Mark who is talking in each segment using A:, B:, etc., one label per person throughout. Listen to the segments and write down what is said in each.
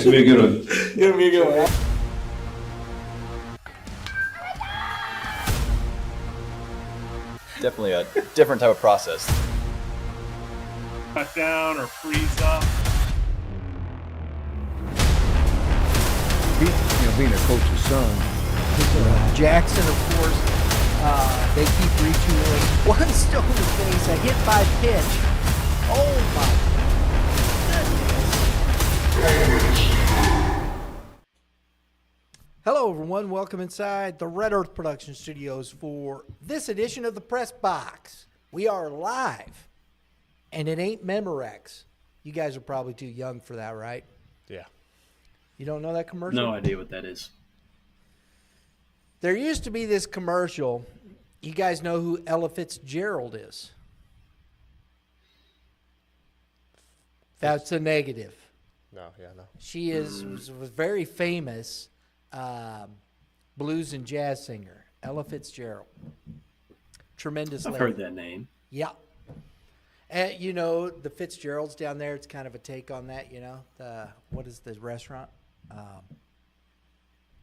A: Give me a good one.
B: Give me a good one.
C: Definitely a different type of process.
D: Cut down or freeze up.
E: Being a coach's son.
F: Jackson, of course, they keep retooling. One stone to face, a hit by pitch. Oh my goodness. Hello everyone, welcome inside the Red Earth Production Studios for this edition of the Press Box. We are live, and it ain't Memorex. You guys are probably too young for that, right?
E: Yeah.
F: You don't know that commercial?
B: No idea what that is.
F: There used to be this commercial. You guys know who Ella Fitzgerald is? That's a negative.
E: No.
F: She was very famous blues and jazz singer, Ella Fitzgerald. Tremendous
B: I've
F: lady.
B: heard that name.
F: Yeah. And you know, the Fitzgeralds down there, it's kind of a take on that, you know. What is the restaurant?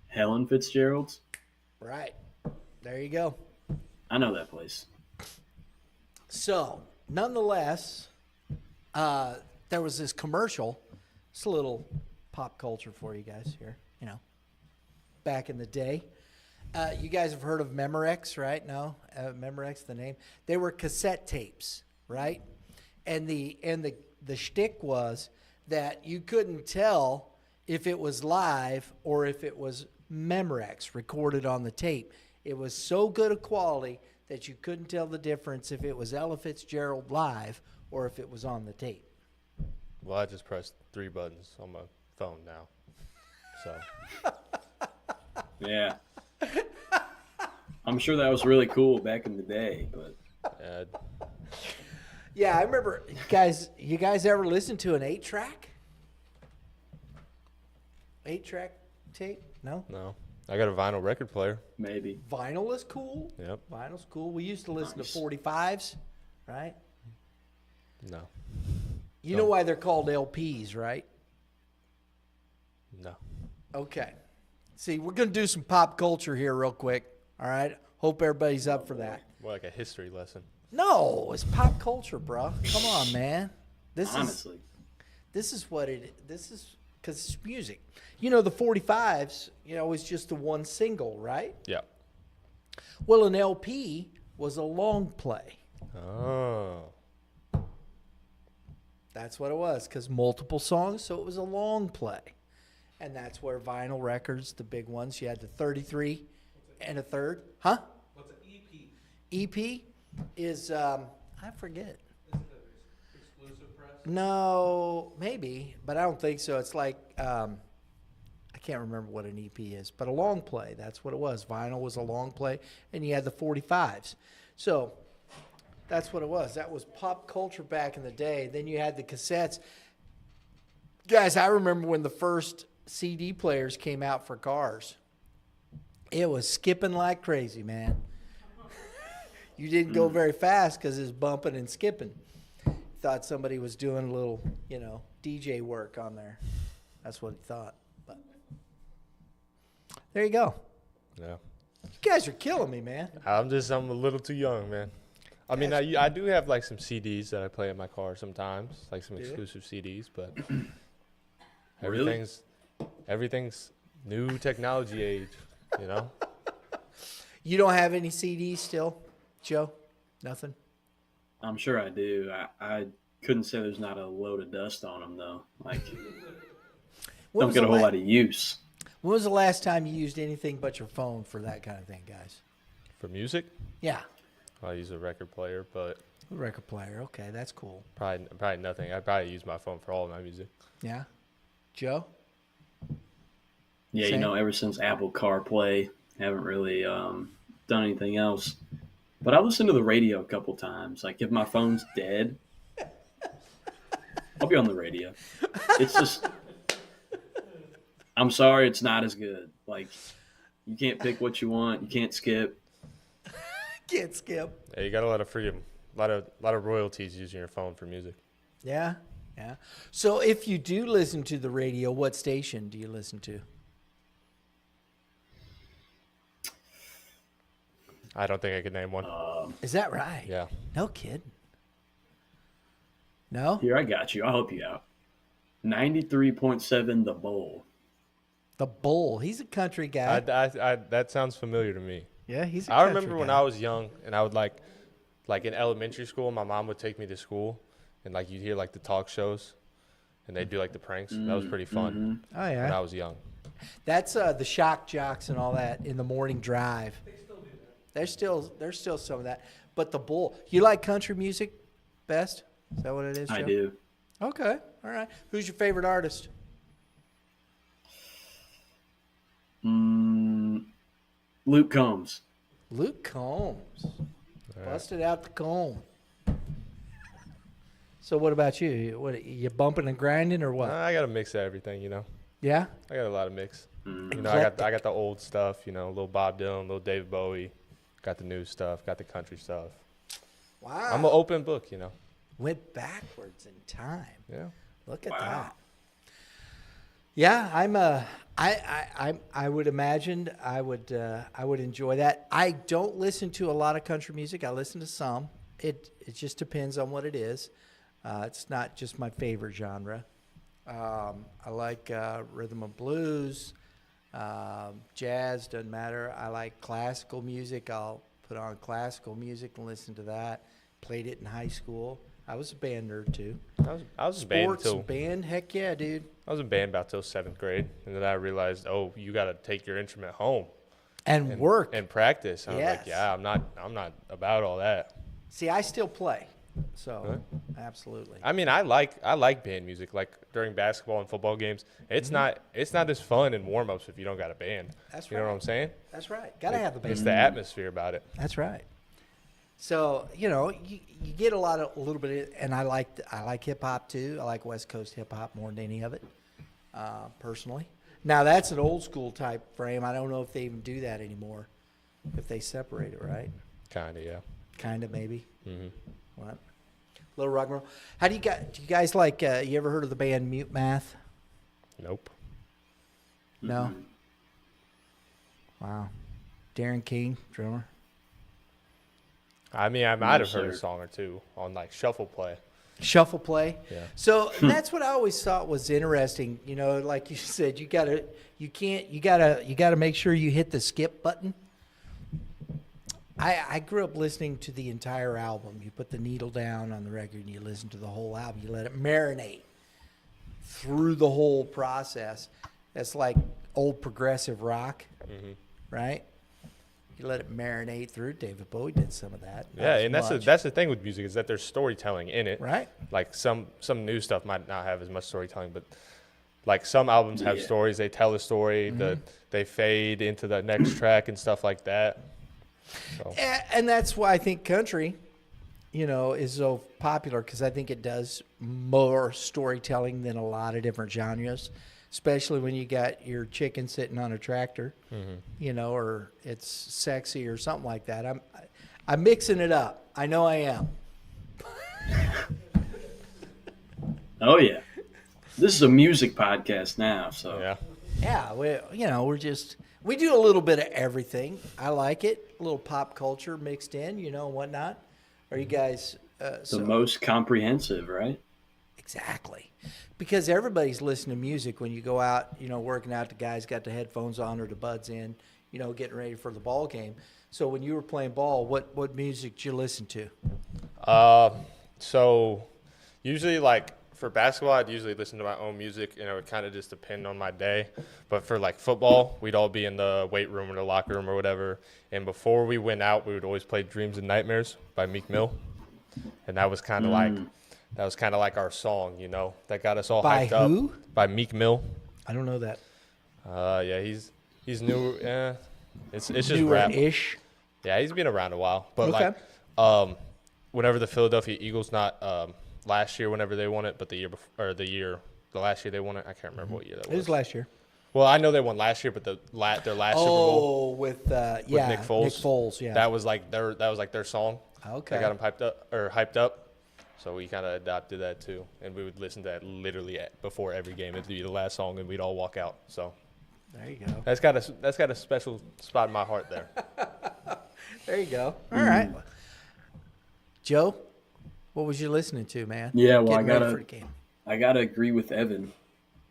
B: Helen Fitzgerald's?
F: Right. There you go.
B: I know that place.
F: So, nonetheless, there was this commercial. It's a little pop culture for you guys here, you know, back in the day. You guys have heard of Memorex, right? No? Memorex, the name. They were cassette tapes, right? And the shtick was that you couldn't tell if it was live or if it was Memorex recorded on the tape. It was so good a quality that you couldn't tell the difference if it was Ella Fitzgerald live or if it was on the tape.
E: Well, I just pressed 3 buttons on my phone now. So.
B: Yeah. I'm sure that was really cool back in the day, but
F: yeah, I remember. You guys ever listen to an 8-track? 8-track tape? No?
E: No. I got a vinyl record player.
B: maybe.
F: Vinyl is cool.
E: Yep.
F: Vinyl's cool. We used to listen
B: Nice.
F: to 45s, right?
E: No.
F: You know why they're called LPs, right?
E: No.
F: Okay. See, we're going to do some pop culture here real quick, all right? Hope everybody's up for that.
E: More like a history lesson.
F: No, it's pop culture, bro. Come on, man.
B: Honestly.
F: This is because it's music. You know, the 45s, was just the one single, right?
E: Yeah.
F: Well, an LP was a long play.
E: Oh.
F: That's what it was, because multiple songs, so it was a long play. And that's where vinyl records, the big ones, you had the 33 and a third. Huh?
D: What's an EP?
F: EP is, I forget.
D: Is it an exclusive press?
F: No, maybe, but I don't think so. It's like, I can't remember what an EP is, but a long play, that's what it was. Vinyl was a long play, and you had the 45s. So that's what it was. That was pop culture back in the day. Then you had the cassettes. Guys, I remember when the first CD players came out for cars. It was skipping like crazy, man. You didn't go very fast because it was bumping and skipping. Thought somebody was doing a little, DJ work on there. That's what he thought. But there you go.
E: Yeah.
F: You guys are killing me, man.
E: I'm a little too young, man. I mean, I do have like some CDs that I play in my car sometimes, like some exclusive CDs, but everything's new technology age, you know?
F: You don't have any CDs still, Joe? Nothing?
B: I'm sure I do. I couldn't say there's not a load of dust on them, though. Like, don't get a whole lot of use.
F: When was the last time you used anything but your phone for that kind of thing, guys?
E: For music,
F: Yeah.
E: I use a record player, but
F: A record player. Okay, that's cool.
E: probably nothing. I probably use my phone for all of my music.
F: Yeah. Joe?
B: Yeah,
F: Same.
B: ever since Apple CarPlay, haven't really done anything else. But I listen to the radio a couple times. Like, if my phone's dead, I'll be on the radio. It's just, I'm sorry, it's not as good. Like, you can't pick what you want. You can't skip.
F: Can't skip.
E: Yeah, you got a lot of freedom, a lot of royalties using your phone for music.
F: Yeah. Yeah. So if you do listen to the radio, what station do you listen to?
E: I don't think I could name one.
F: Is that right?
E: Yeah.
F: No kidding. No?
B: Here, I got you. I'll help you out. 93.7 The Bowl.
F: The Bull. He's a country guy.
E: That sounds familiar to me.
F: Yeah, he's a
E: I
F: country
E: remember when
F: guy.
E: I was young and I would like in elementary school, my mom would take me to school and like you'd hear like the talk shows and they'd do like the pranks. That was pretty fun
F: Oh,
E: when
F: yeah.
E: I was young.
F: That's the shock jocks and all that in the morning drive. There's still some of that. But the Bull. You like country music best? Is that what it is, Joe?
B: I do.
F: Okay. All right. Who's your favorite artist?
B: Luke Combs.
F: Luke Combs. Busted out the comb. So what about you? What you bumping and grinding or what?
E: I got a mix of everything,
F: Yeah.
E: I got a lot of mix. I got the old stuff, little Bob Dylan, little David Bowie. Got the new stuff, got the country stuff.
F: Wow.
E: I'm an open book,
F: Went backwards in time.
E: Yeah.
F: Look at that. Yeah, I would imagine I would enjoy that. I don't listen to a lot of country music. I listen to some. It just depends on what it is. It's not just my favorite genre. I like rhythm and blues, jazz, doesn't matter. I like classical music. I'll put on classical music and listen to that. Played it in high school. I was a band nerd too.
E: I was in band
F: Sports
E: till
F: band, heck yeah, dude.
E: I was in band about till 7th grade, and then I realized, you got to take your instrument home
F: And work.
E: and practice. And I was
F: Yes.
E: like, yeah, I'm not about all that.
F: See, I still play. So,
E: Really?
F: absolutely.
E: I mean, I like band music. Like during basketball and football games, it's not as fun in warm-ups if you don't got a band.
F: That's
E: You know
F: right.
E: what I'm saying?
F: That's right. Got to have the band.
E: It's the atmosphere about it.
F: That's right. So, you get a little bit, and I like hip hop too. I like West Coast hip hop more than any of it, personally. Now that's an old school type frame. I don't know if they even do that anymore, if they separate it, right?
E: Kind of, yeah.
F: Kind of, maybe.
E: Mm-hmm.
F: What? Little rock and roll. How do you guys like? You ever heard of the band Mute Math?
E: Nope.
F: No. Wow. Darren King, drummer.
E: I mean, I might have
B: sir.
E: heard a song or two on like shuffle play.
F: Shuffle play.
E: Yeah.
F: So that's what I always thought was interesting. Like you said, you gotta make sure you hit the skip button. I grew up listening to the entire album. You put the needle down on the record and you listen to the whole album. You let it marinate through the whole process. That's like old progressive rock, right? You let it marinate through. David Bowie did some of that. Not
E: Yeah,
F: as
E: and
F: much,
E: that's the thing with music is that there's storytelling in it.
F: right.
E: Like some new stuff might not have as much storytelling, but like some albums have stories. They tell a story. They fade into the next track and stuff like that. So.
F: And that's why I think country, is so popular because I think it does more storytelling than a lot of different genres, especially when you got your chicken sitting on a tractor, or it's sexy or something like that. I'm mixing it up. I know I am.
B: Oh yeah, this is a music podcast now. So
E: Yeah.
F: Yeah, we do a little bit of everything. I like it. A little pop culture mixed in, and whatnot. Are you guys?
B: the most comprehensive, right?
F: Exactly. Because everybody's listening to music when you go out, working out, the guys got the headphones on or the buds in, getting ready for the ball game. So when you were playing ball, what music did you listen to?
E: So usually like for basketball, I'd usually listen to my own music, and it would kind of just depend on my day. But for like football, we'd all be in the weight room or the locker room or whatever. And before we went out, we would always play Dreams and Nightmares by Meek Mill. And that was kind of like our song, that got us all
F: By
E: hyped
F: who?
E: up. By Meek Mill.
F: I don't know that.
E: Yeah, he's new. It's just rap.
F: Newer-ish.
E: Yeah, he's been around a while. But
F: Okay.
E: whenever the Philadelphia Eagles, not last year whenever they won it, but the year before, or the last year they won it, I can't remember what year that
F: It was last year.
E: Well, I know they won last year, but their last Super Bowl
F: with
E: with
F: yeah,
E: Nick Foles.
F: Nick Foles, yeah.
E: That was like their song.
F: Okay.
E: That got them hyped up. So we kind of adopted that too, and we would listen to that literally before every game. It'd be the last song, and we'd all walk out. So
F: There you go.
E: that's got a special spot in my heart there.
F: There you go. All right. Joe, what was you listening to, man?
B: Yeah, well,
F: Getting ready for the game.
B: I gotta agree with Evan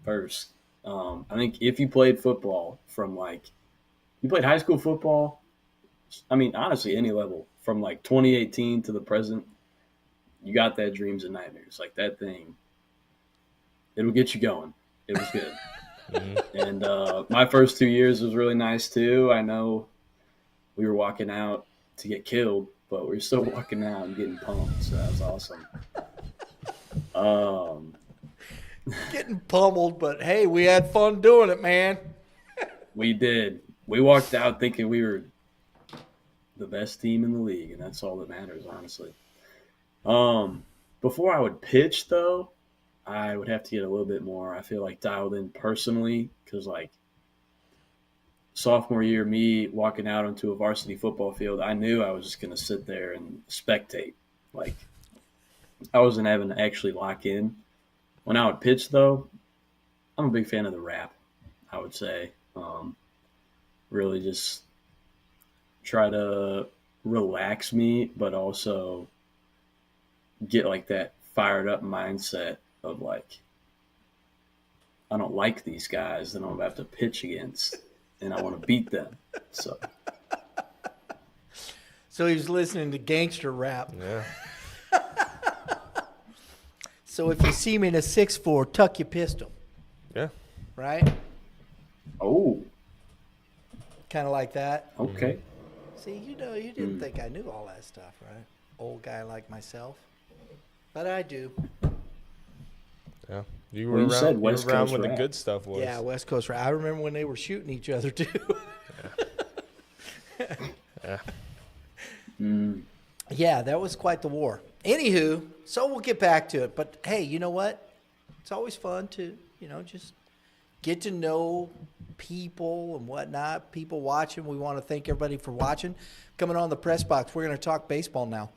B: first. I think if you played football from you played high school football, I mean, honestly, any level from 2018 to the present, you got that dreams and nightmares. Like that thing, it'll get you going. It was good. And my first 2 years was really nice too. I know we were walking out to get killed, but we were still walking out and getting pumped. So that was awesome.
F: Getting pummeled, but hey, we had fun doing it, man.
B: We did. We walked out thinking we were the best team in the league, and that's all that matters, honestly. Before I would pitch, though, I would have to get a little bit more, I feel dialed in personally, because, sophomore year, me walking out onto a varsity football field, I knew I was just going to sit there and spectate. I wasn't having to actually lock in. When I would pitch, though, I'm a big fan of the rap, I would say. Really just try to relax me, but also get that fired up mindset of I don't like these guys that I'm about to pitch against, and I want to beat them. So
F: he was listening to gangster rap.
E: Yeah.
F: So if you see me in a 6'4", tuck your pistol,
E: Yeah.
F: right?
B: oh,
F: Kind of like that.
B: okay.
F: See, you didn't think I knew all that stuff, right? Old guy like myself. But I do.
E: Yeah. You
B: Well,
E: were
B: you said
E: around,
B: West
E: around
B: Coast
E: when the
B: rap.
E: good stuff was.
F: Yeah, West Coast rap. I remember when they were shooting each other, too.
E: Yeah.
F: Yeah, that was quite the war. Anywho, so we'll get back to it. But, hey, you know what? It's always fun to, just get to know people and whatnot, people watching. We want to thank everybody for watching. Coming on the Press Box, we're going to talk baseball now.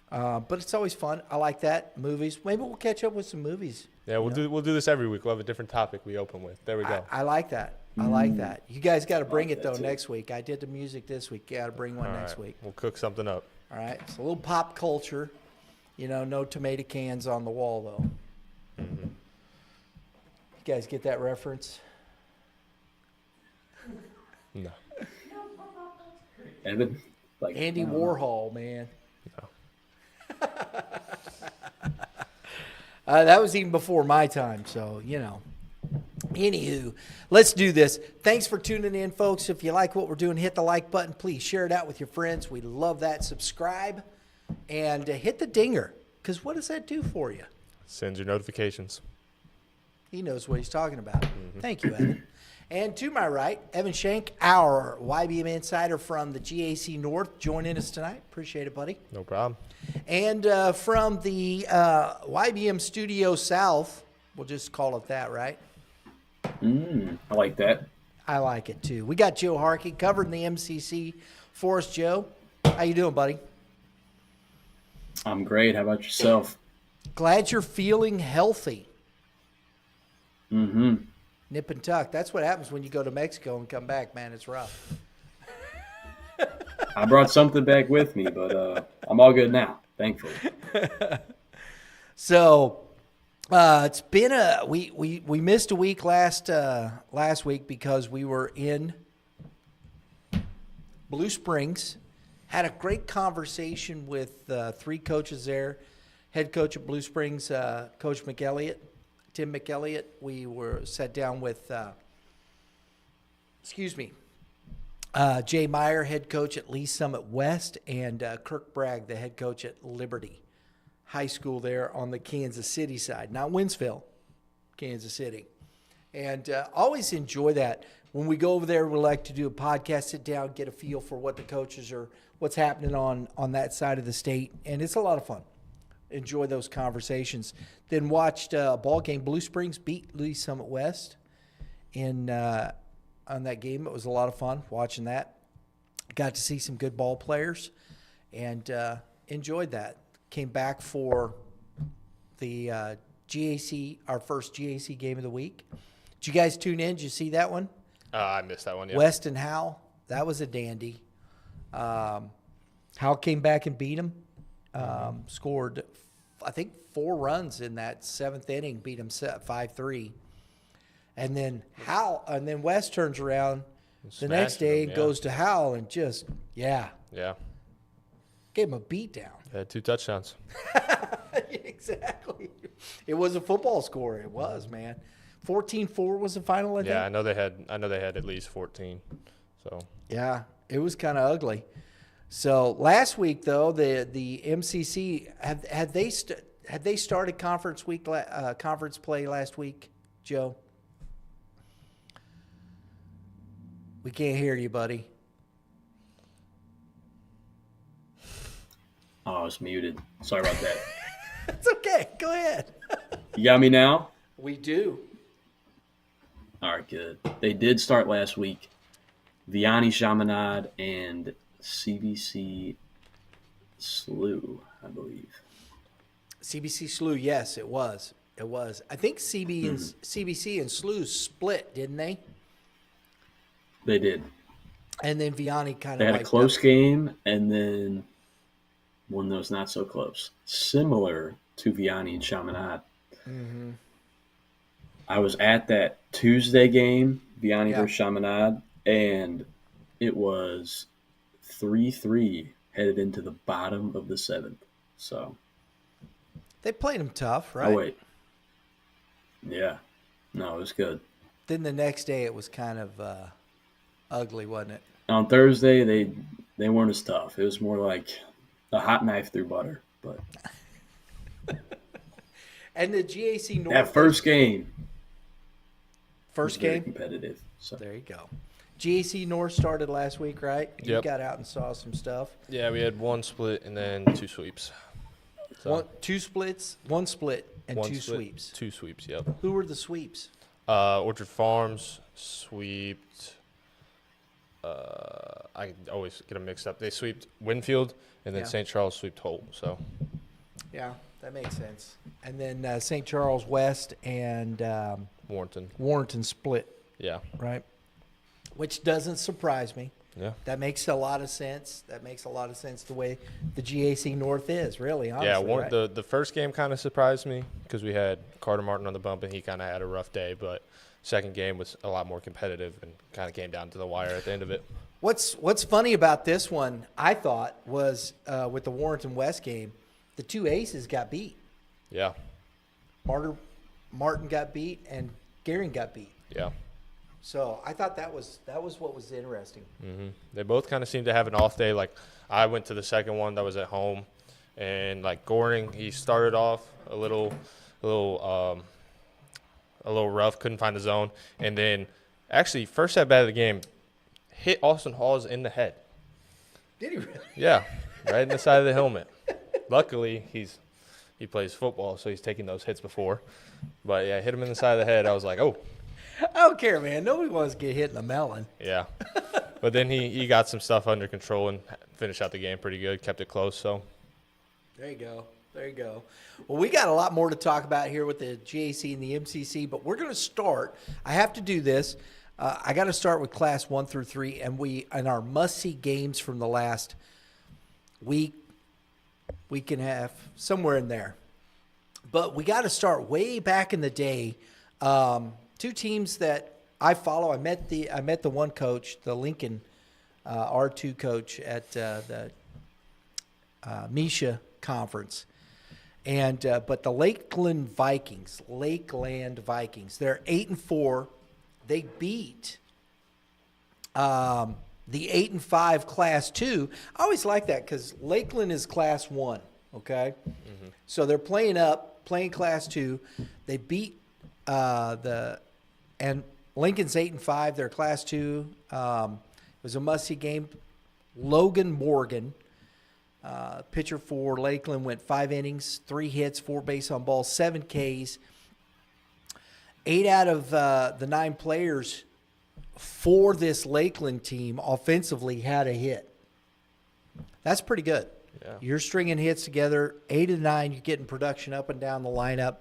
F: But it's always fun. I like that. Movies. Maybe we'll catch up with some movies.
E: Yeah, we'll do this every week. We'll have a different topic we open with. There we go.
F: I like that. I like that. You guys got to bring it,
B: that
F: though,
B: too.
F: next week. I did the music this week. Got to bring one
E: All
F: next
E: right.
F: week.
E: We'll cook something up.
F: All right. It's a little pop culture. No tomato cans on the wall, though.
E: Mm-hmm.
F: You guys get that reference?
E: No.
B: Evan?
F: Andy Warhol, man.
E: No.
F: That was even before my time, so, Anywho, let's do this. Thanks for tuning in, folks. If you like what we're doing, hit the like button. Please share it out with your friends. We love that. Subscribe and hit the dinger, because what does that do for you?
E: Send your notifications.
F: He knows what he's talking about. Thank you, Evan. And to my right, Evan Schenck, our YBM insider from the G.A.C. North, joining us tonight. Appreciate it, buddy.
E: No problem.
F: And from the YBM Studio South, we'll just call it that, right?
B: I like that.
F: I like it, too. We got Joe Hartke covering the M.C.C. for us. Joe, how you doing, buddy?
B: I'm great. How about yourself?
F: Glad you're feeling healthy.
B: Mm-hmm.
F: Nip and tuck. That's what happens when you go to Mexico and come back, man. It's rough.
B: I brought something back with me, but I'm all good now, thankfully.
F: So it's been we missed a week last week because we were in Blue Springs. Had a great conversation with three coaches there. Head coach at Blue Springs, Coach Tim McElliott. We were sat down with Jay Meyer, head coach at Lee Summit West, and Kirk Bragg, the head coach at Liberty High School there on the Kansas City side, not Winsville, Kansas City. And always enjoy that. When we go over there, we like to do a podcast, sit down, get a feel for what the coaches are, what's happening on that side of the state, and it's a lot of fun. Enjoy those conversations. Then watched a ball game. Blue Springs beat Lee Summit West on that game. It was a lot of fun watching that. Got to see some good ball players and enjoyed that. Came back for the G.A.C, our first G.A.C game of the week. Did you guys tune in? Did you see that one?
E: I missed that one. Yeah.
F: West and Howell. That was a dandy. Howell came back and beat him. Scored, I think, 4 runs in that 7th inning. Beat him 5-3. And then West turns around the next day and goes to Howell and just
E: Yeah.
F: gave him a beat down.
E: Had 2 touchdowns.
F: Exactly. It was a football score. It was, man. 14-4 was the final, I think.
E: Yeah, I know they had at least 14. So
F: Yeah, it was kind of ugly. So last week, though, the M.C.C. had they started conference play last week, Joe? We can't hear you, buddy.
B: Oh, I was muted. Sorry about that.
F: It's okay. Go ahead.
B: You got me now?
F: We do.
B: All right, good. They did start last week. Vianney Chaminade and CBC Slew, I believe.
F: CBC Slew, yes, it was. It was. I think CBC and Slew split, didn't they?
B: They did.
F: And then Vianney kind
B: They
F: of
B: had a close game, and then one that was not so close. Similar to Vianney and Chaminade.
F: Mm-hmm.
B: I was at that Tuesday game, Vianney
F: Yeah.
B: versus Chaminade, and it was 3-3 headed into the bottom of the 7th. So
F: They played him tough, right?
B: Oh, wait. Yeah. No, it was good.
F: Then the next day it was kind of ugly, wasn't it?
B: On Thursday, they weren't as tough. It was more like a hot knife through butter. But
F: And the G.A.C. North.
B: that first game
F: First
B: was very
F: game?
B: competitive. So
F: There you go. G.A.C. North started last week, right? You
E: Yep.
F: got out and saw some stuff.
E: yeah, we had 1 split and then 2 sweeps. So,
F: 2 splits, 1 split, and
E: 1
F: 2
E: split,
F: sweeps.
E: 2 sweeps. Yep.
F: Who were the sweeps?
E: Orchard Farms sweeped. I always get them mixed up. They sweeped Winfield, and then
F: Yeah.
E: St. Charles sweeped Holt. So
F: Yeah, that makes sense. And then St. Charles West and
E: Warrenton.
F: Warrenton split,
E: Yeah.
F: right? Which doesn't surprise me.
E: Yeah.
F: That makes a lot of sense. That makes a lot of sense the way the G.A.C. North is, really, honestly.
E: Yeah,
F: right?
E: the first game kind of surprised me because we had Carter Martin on the bump, and he kind of had a rough day. But second game was a lot more competitive and kind of came down to the wire at the end of it.
F: What's funny about this one, I thought, was with the Warrenton West game, the 2 aces got beat.
E: Yeah.
F: Martin got beat and Gehring got beat.
E: Yeah.
F: So I thought that was what was interesting.
E: Hmm. They both kind of seemed to have an off day. Like I went to the second one that was at home, and like Goring, he started off a little rough, couldn't find the zone, and then actually first at bat of the game, hit Austin Hawes in the head.
F: Did he really?
E: Yeah, right in the side of the helmet. Luckily, he plays football, so he's taken those hits before. But yeah, hit him in the side of the head. I was like, oh.
F: I don't care, man. Nobody wants to get hit in the melon.
E: Yeah. But then he got some stuff under control and finished out the game pretty good, kept it close. So
F: There you go. There you go. Well, we got a lot more to talk about here with the G.A.C. and the M.C.C., but we're going to start. I have to do this. I got to start with Class 1 through 3, and our must-see games from the last week and a half, somewhere in there. But we got to start way back in the day. 2 teams that I follow. I met the one coach, the Lincoln R2 coach at the Misha conference, and but the Lakeland Vikings, they're 8-4. They beat the 8-5 Class 2. I always like that because Lakeland is Class 1. Okay, so they're playing Class 2. They beat and Lincoln's 8-5. They're Class 2. It was a must-see game. Logan Morgan, pitcher for Lakeland, went 5 innings, 3 hits, 4 base on balls, 7 Ks. 8 out of the 9 players for this Lakeland team offensively had a hit. That's pretty good.
E: Yeah.
F: You're stringing hits together, 8 of 9. You're getting production up and down the lineup.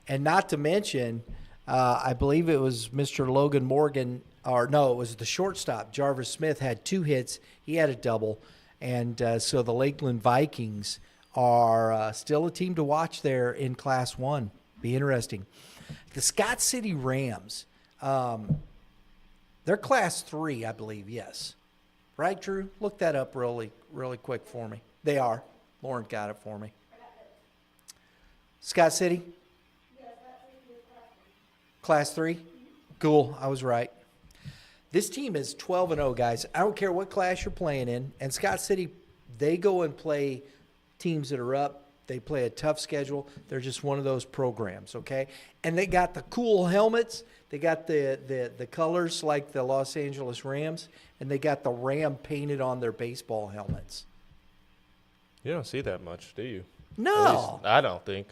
F: And not to mention, I believe it was Mr. Logan Morgan, or no, it was the shortstop. Jarvis Smith had 2 hits. He had a double. And so the Lakeland Vikings are still a team to watch there in Class 1. Be interesting. The Scott City Rams, they're Class 3, I believe, yes. Right, Drew? Look that up really quick for me. They are. Lauren got it for me. Scott City? Class 3? Cool. I was right. This team is 12-0, guys. I don't care what class you're playing in. And Scott City, they go and play teams that are up. They play a tough schedule. They're just one of those programs, okay? And they got the cool helmets. They got the colors like the Los Angeles Rams. And they got the Ram painted on their baseball helmets.
E: You don't see that much, do you?
F: No.
E: At least I don't think.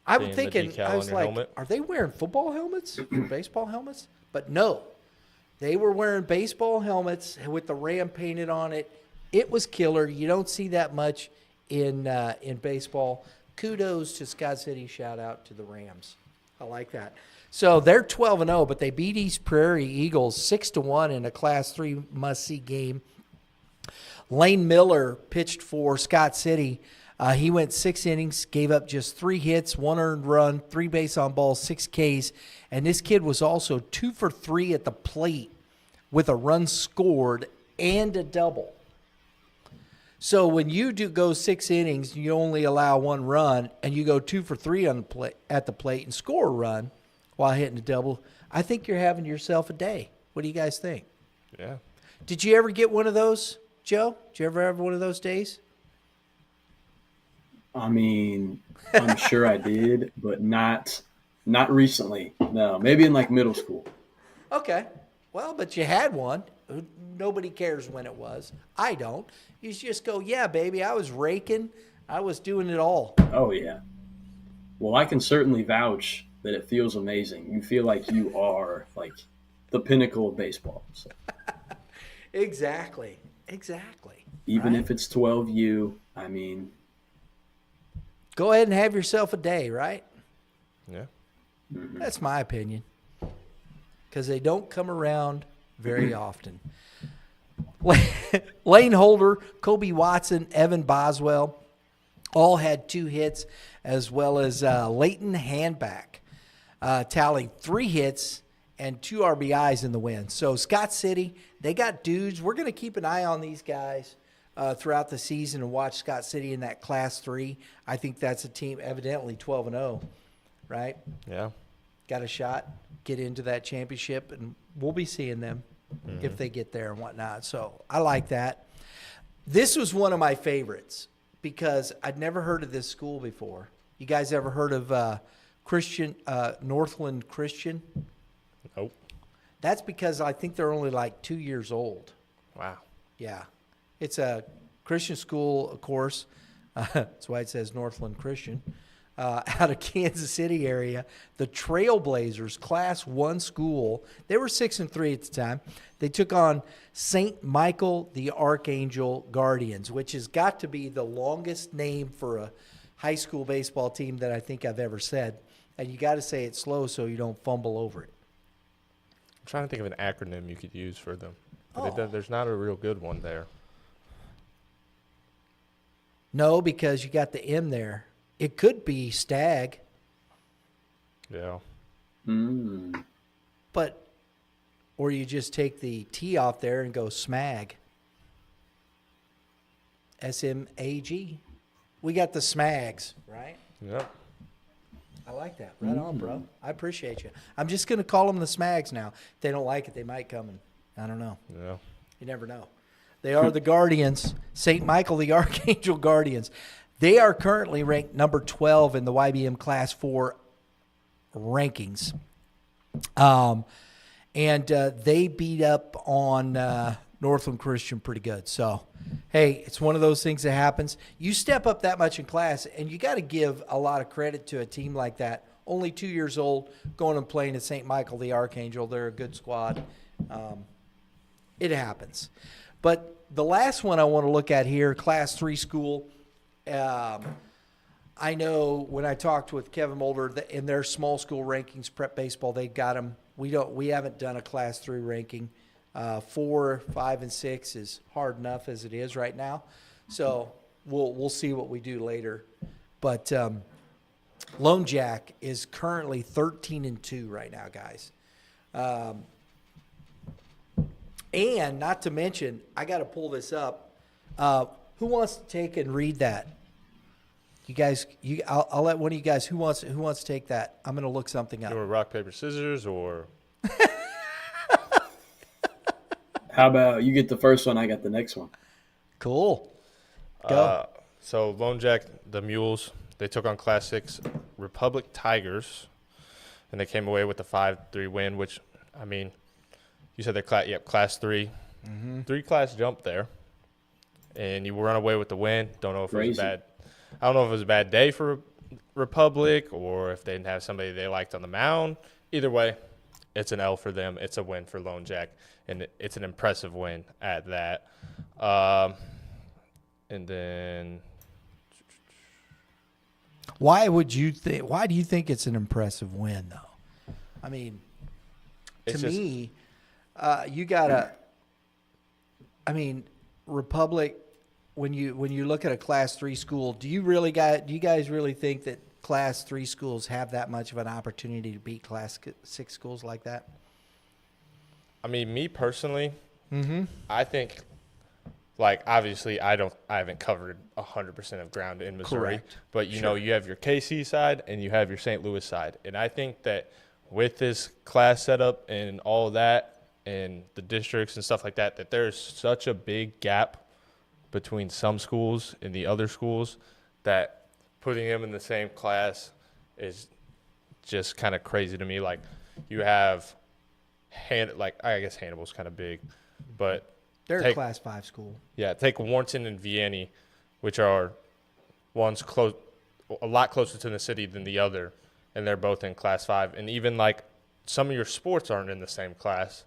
F: I'm
E: Seeing the
F: thinking,
E: decal
F: I was
E: on your
F: like,
E: helmet.
F: are they wearing football helmets or baseball helmets? But no, they were wearing baseball helmets with the Ram painted on it. It was killer. You don't see that much in baseball. Kudos to Scott City. Shout out to the Rams. I like that. So they're 12-0, but they beat East Prairie Eagles 6-1 in a Class 3 must-see game. Lane Miller pitched for Scott City. He went 6 innings, gave up just 3 hits, 1 earned run, 3 base on balls, 6 Ks. And this kid was also 2 for 3 at the plate with a run scored and a double. So when you go 6 innings, you only allow 1 run, and you go 2 for 3 on the at the plate and score a run while hitting a double, I think you're having yourself a day. What do you guys think?
E: Yeah.
F: Did you ever get one of those, Joe? Did you ever have one of those days?
B: I mean, I'm sure I did, but not recently. No, maybe in like middle school.
F: Okay. Well, but you had one. Nobody cares when it was. I don't. You just go, yeah, baby, I was raking. I was doing it all.
B: Oh, yeah. Well, I can certainly vouch that it feels amazing. You feel like you are like the pinnacle of baseball. So.
F: Exactly.
B: Even
F: right?
B: if it's 12U, I mean.
F: Go ahead and have yourself a day, right?
E: Yeah.
B: Mm-hmm.
F: That's my opinion. Because they don't come around very often. Lane Holder, Kobe Watson, Evan Boswell all had 2 hits, as well as Leighton Handback tallied 3 hits and 2 RBIs in the win. So Scott City, they got dudes. We're going to keep an eye on these guys throughout the season and watch Scott City in that Class 3. I think that's a team evidently 12-0, right?
E: Yeah.
F: Got a shot, get into that championship, and we'll be seeing them if they get there and whatnot. So I like that. This was one of my favorites because I'd never heard of this school before. You guys ever heard of Northland Christian?
E: Nope.
F: That's because I think they're only like 2 years old.
E: Wow.
F: Yeah. It's a Christian school, of course. That's why it says Northland Christian. Out of Kansas City area. The Trailblazers, Class 1 school. They were 6-3 at the time. They took on St. Michael the Archangel Guardians, which has got to be the longest name for a high school baseball team that I think I've ever said. And you got to say it slow so you don't fumble over it.
E: I'm trying to think of an acronym you could use for them. But there's not a real good one there.
F: No, because you got the M there. It could be Stag.
E: Yeah.
F: But, or you just take the T off there and go SMAG. SMAG. We got the SMAGs, right?
E: Yep.
F: I like that. Right on, bro. I appreciate you. I'm just going to call them the SMAGs now. If they don't like it, they might come and, I don't know.
E: Yeah.
F: You never know. They are the Guardians, St. Michael the Archangel Guardians. They are currently ranked number 12 in the YBM Class 4 rankings. And they beat up on Northland Christian pretty good. So, hey, it's one of those things that happens. You step up that much in class, and you got to give a lot of credit to a team like that. Only 2 years old, going and playing at St. Michael the Archangel. They're a good squad. It happens. But the last one I want to look at here, Class 3 school, I know when I talked with Kevin Mulder that in their small school rankings, prep baseball, they got them. We haven't done a Class 3 ranking. 4, 5, and 6 is hard enough as it is right now. So we'll see what we do later. But Lone Jack is currently 13-2 right now, guys. And not to mention, I got to pull this up. Who wants to take and read that? You guys, I'll let one of you guys. Who wants to take that? I'm going to look something up.
E: You want rock, paper, scissors, or?
B: How about you get the first one? I got the next one.
F: Cool. Go.
E: So Lone Jack, the Mules, they took on Class 6 Republic Tigers, and they came away with a 5-3 win, which, I mean, you said they're Class 3. Mm-hmm. 3-class jump there, and you run away with the win. Don't know if it was bad. I don't know if it was a bad day for Republic or if they didn't have somebody they liked on the mound. Either way, it's an L for them. It's a win for Lone Jack, and it's an impressive win at that. And then
F: why do you think it's an impressive win, though? I mean, to me, you gotta. I mean, Republic. When you look at a Class 3 school, do you guys really think that Class 3 schools have that much of an opportunity to beat Class 6 schools like that?
E: I mean, me personally, I think, like, obviously I haven't covered 100% of ground in Missouri.
F: Correct.
E: But you know, you have your K.C. side and you have your St. Louis side. And I think that with this class setup and all that and the districts and stuff like that, that there's such a big gap between some schools and the other schools that putting them in the same class is just kind of crazy to me. Like, you have I guess Hannibal's kind of big, but
F: they're a Class 5 school.
E: Yeah, take Warrenton and Vianney, which are one's close, a lot closer to the city than the other, and they're both in Class 5. And even like some of your sports aren't in the same class.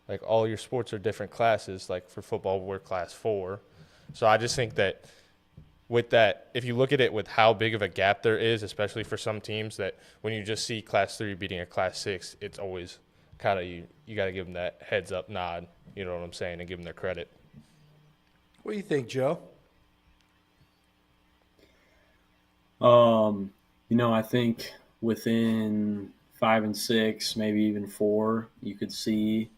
E: Like, all your sports are different classes. Like, for football, we're Class 4. So I just think that with that, if you look at it with how big of a gap there is, especially for some teams, that when you just see Class 3 beating a Class 6, it's always kind of you got to give them that heads up nod, you know what I'm saying, and give them their credit.
F: What do you think, Joe?
B: I think within 5 and 6, maybe even 4, you could see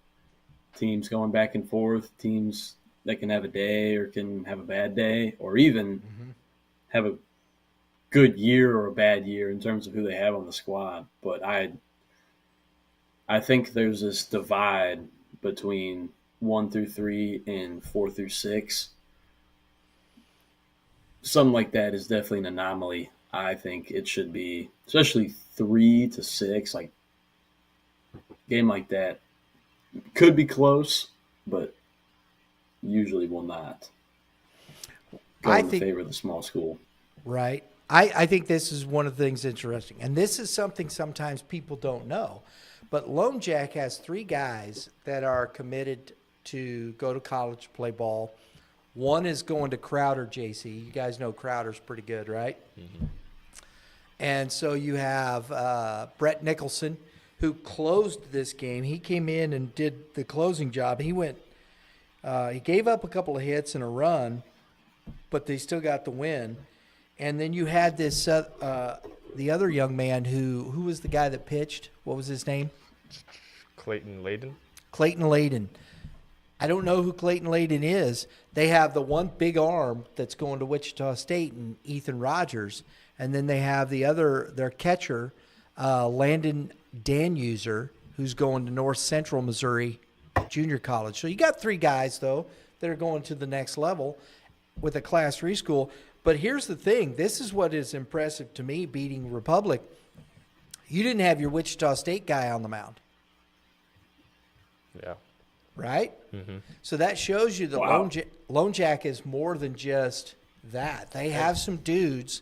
B: teams going back and forth, teams that can have a day or can have a bad day, or even have a good year or a bad year in terms of who they have on the squad. But I think there's this divide between 1 through 3 and 4 through 6. Something like that is definitely an anomaly. I think it should be, especially 3 to 6, like game like that could be close, but usually will not go in favor of the small school.
F: Right. I think this is one of the things interesting, and this is something sometimes people don't know. But Lone Jack has 3 guys that are committed to go to college to play ball. One is going to Crowder, G.A.C. You guys know Crowder's pretty good, right? Mm-hmm. And so you have Brett Nicholson, who closed this game. He came in and did the closing job. He gave up a couple of hits and a run, but they still got the win. And then you had this the other young man who was the guy that pitched. What was his name?
E: Clayton Layden.
F: Clayton Layden. I don't know who Clayton Layden is. They have the one big arm that's going to Wichita State and Ethan Rogers. And then they have their catcher, Landon Danuser, who's going to North Central Missouri Junior College. So you got 3 guys, though, that are going to the next level with a Class 3 school. But here's the thing. This is what is impressive to me, beating Republic. You didn't have your Wichita State guy on the mound.
E: Yeah.
F: Right?
E: Mm-hmm.
F: So that shows you that
B: Wow.
F: Lone Jack is more than just that. They have some dudes.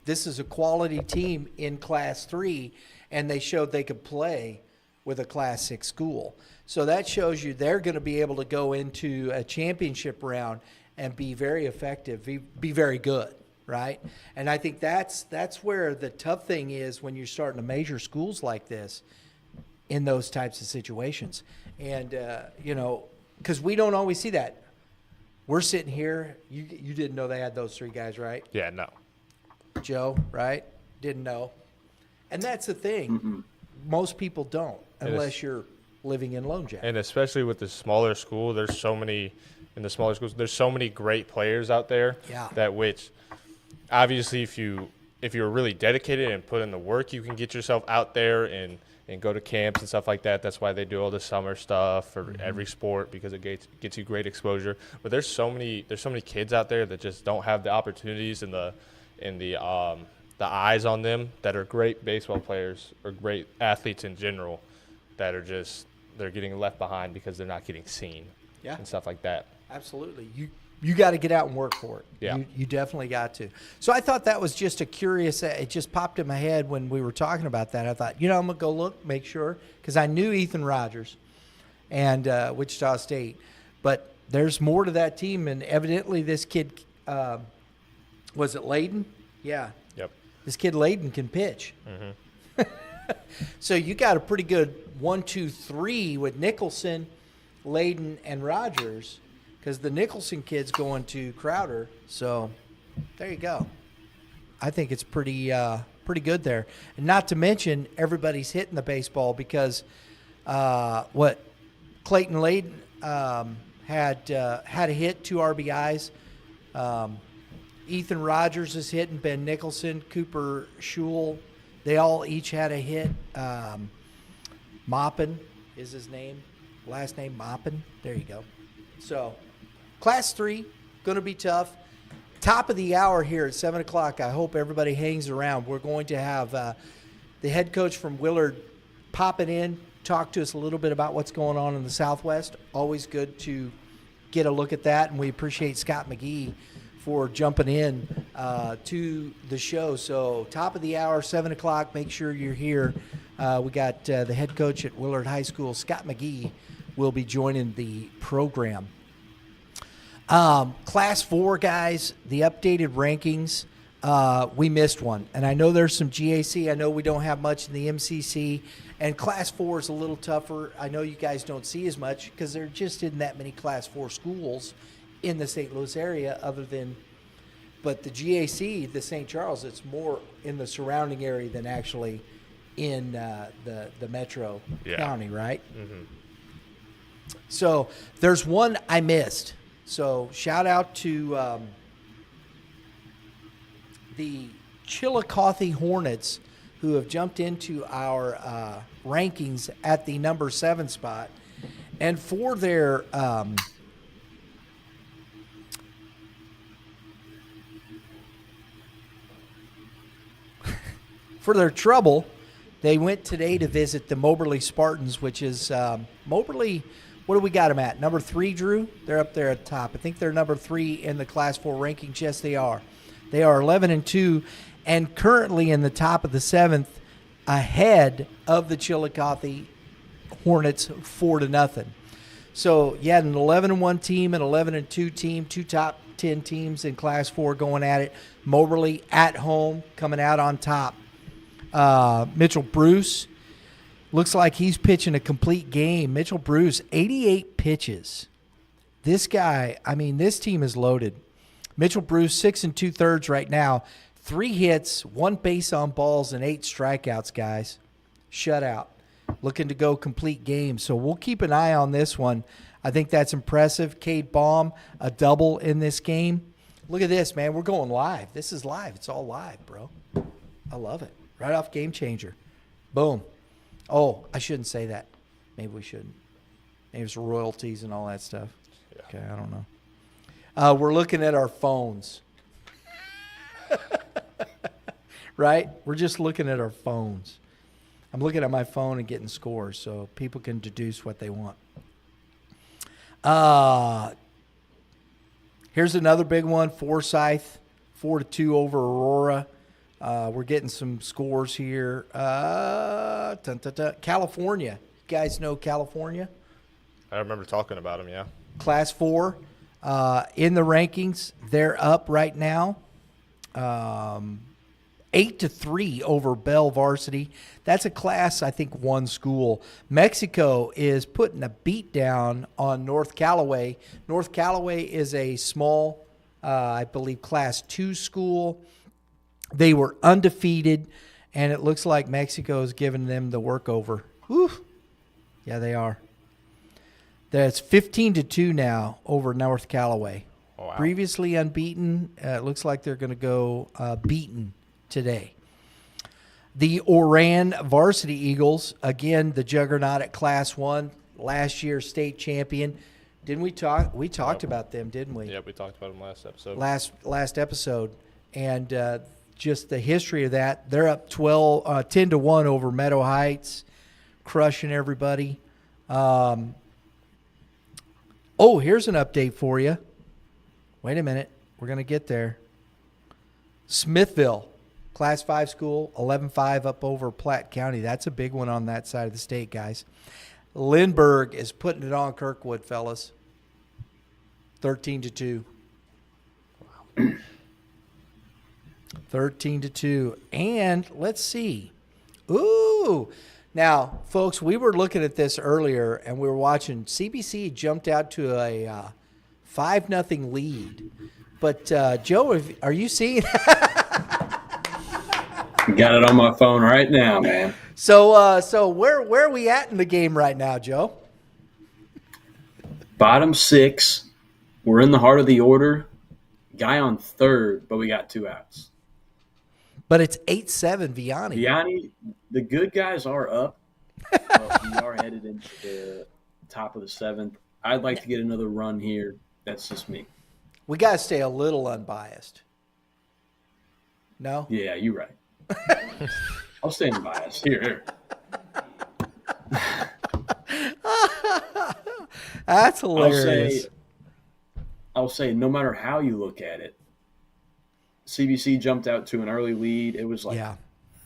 F: This is a quality team in Class 3, and they showed they could play with a Class 6 school. So that shows you they're going to be able to go into a championship round and be very effective, be very good. right? And I think that's where the tough thing is when you're starting to measure schools like this in those types of situations. And, because we don't always see that. We're sitting here. You didn't know they had those 3 guys, right?
E: Yeah, no.
F: Joe, right? Didn't know. And that's the thing.
B: Mm-mm.
F: Most people don't unless you're living in Lone Jack.
E: And especially with the smaller school, there's so many great players out there.
F: Yeah.
E: That which, obviously, if you're really dedicated and put in the work, you can get yourself out there and go to camps and stuff like that. That's why they do all the summer stuff for every sport, because it gets you great exposure. But there's so many kids out there that just don't have the opportunities and the eyes on them that are great baseball players or great athletes in general that are just they're getting left behind because they're not getting seen.
F: Yeah.
E: And stuff like that.
F: Absolutely. You got to get out and work for it.
E: Yeah.
F: You definitely got to. So I thought that was just a curious, it just popped in my head when we were talking about that. I thought, I'm going to go look, make sure, because I knew Ethan Rogers and Wichita State. But there's more to that team, and evidently this kid, was it Layden? Yeah.
E: Yep.
F: This kid Layden can pitch.
E: Mm-hmm.
F: So you got a pretty good 1, 2, 3 with Nicholson, Layden, and Rogers, because the Nicholson kid's going to Crowder. So there you go. I think it's pretty good there. And not to mention everybody's hitting the baseball because Clayton Layden had a hit, 2 RBIs. Ethan Rogers is hitting, Ben Nicholson, Cooper Schul. They all each had a hit. Moppin is his name. Last name Moppin. There you go. So, Class 3, going to be tough. Top of the hour here at 7 o'clock. I hope everybody hangs around. We're going to have the head coach from Willard popping in, talk to us a little bit about what's going on in the Southwest. Always good to get a look at that, and we appreciate Scott McGee for jumping in to the show. So, top of the hour, 7 o'clock. Make sure you're here. We got the head coach at Willard High School, Scott McGee, will be joining the program. Class 4 guys, the updated rankings, we missed one. And I know there's some G.A.C. I know we don't have much in the M.C.C. And Class 4 is a little tougher. I know you guys don't see as much because there just isn't that many Class 4 schools in the St. Louis area but the G.A.C., the St. Charles, it's more in the surrounding area than actually in the metro county, right?
E: Mm-hmm.
F: So there's one I missed. So shout out to the Chillicothe Hornets, who have jumped into our rankings at the number 7 spot. And for their trouble, they went today to visit the Moberly Spartans, which is Moberly. What do we got them at? Number 3, Drew? They're up there at the top. I think they're number 3 in the Class 4 rankings. Yes, they are. They are 11-2 and currently in the top of the 7th, ahead of the Chillicothe Hornets 4-0. So you had an 11-1 team, an 11-2 team, 2 top 10 teams in Class 4 going at it. Moberly at home coming out on top. Mitchell Bruce looks like he's pitching a complete game. Mitchell Bruce, 88 pitches. This guy, this team is loaded. Mitchell Bruce, 6 2/3 right now. 3 hits, 1 base on balls, and 8 strikeouts, guys. Shutout. Looking to go complete game. So we'll keep an eye on this one. I think that's impressive. Cade Baum, a double in this game. Look at this, man. We're going live. This is live. It's all live, bro. I love it. Right off Game Changer. Boom. Oh, I shouldn't say that. Maybe we shouldn't. Maybe it's royalties and all that stuff.
E: Yeah.
F: Okay, I don't know. We're looking at our phones. Right? We're just looking at our phones. I'm looking at my phone and getting scores so people can deduce what they want. Here's another big one. Forsyth, 4-2 over Aurora. We're getting some scores here. California. You guys know California?
E: I remember talking about him, yeah.
F: Class 4 in the rankings. They're up right now. 8-3 over Bell Varsity. That's a Class, I think, 1 school. Mexico is putting a beat down on North Callaway. North Callaway is a small, I believe, Class 2 school. They were undefeated, and it looks like Mexico is giving them the workover. Whew. Yeah, they are. That's 15-2 now over North Callaway.
E: Oh, wow.
F: Previously unbeaten. It looks like they're going to go beaten today. The Oran Varsity Eagles, again, the juggernaut at Class 1, last year's state champion. Didn't we talk? We talked about them, didn't we?
E: Yeah, we talked about them last episode.
F: Last episode. And just the history of that. They're up 10-1 over Meadow Heights, crushing everybody. Here's an update for you. Wait a minute. We're going to get there. Smithville, Class 5 school, 11-5 up over Platte County. That's a big one on that side of the state, guys. Lindbergh is putting it on Kirkwood, fellas. 13-2. 13-2. And let's see. Ooh. Now, folks, we were looking at this earlier, and we were watching. CBC jumped out to a 5-0 lead. But, Joe, are you seeing
B: Got it on my phone right now, man.
F: So where are we at in the game right now, Joe?
B: Bottom 6. We're in the heart of the order. Guy on 3rd, but we got 2 outs.
F: But it's 8-7 Vianney.
B: Vianney, the good guys are up. But we are headed into the top of the 7th. I'd like to get another run here. That's just me.
F: We got to stay a little unbiased. No?
B: Yeah, you're right. I'll stay unbiased. Here.
F: That's hilarious.
B: I'll say no matter how you look at it, CBC jumped out to an early lead. It was like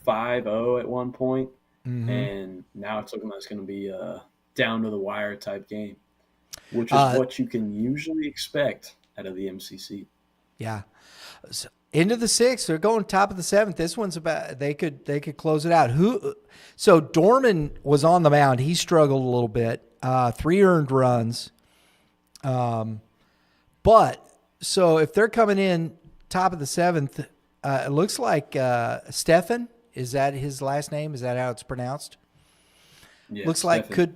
B: 5-0 at one point, and now it's looking like it's going to be a down-to-the-wire type game, which is what you can usually expect out of the M.C.C.
F: Yeah. So, into the 6th. They're going top of the 7th. This one's about they could close it out. So Dorman was on the mound. He struggled a little bit. 3 earned runs. But so if they're coming in top of the 7th, it looks like Stefan, is that his last name? Is that how it's pronounced?
B: Yeah,
F: looks
B: Stefan.
F: like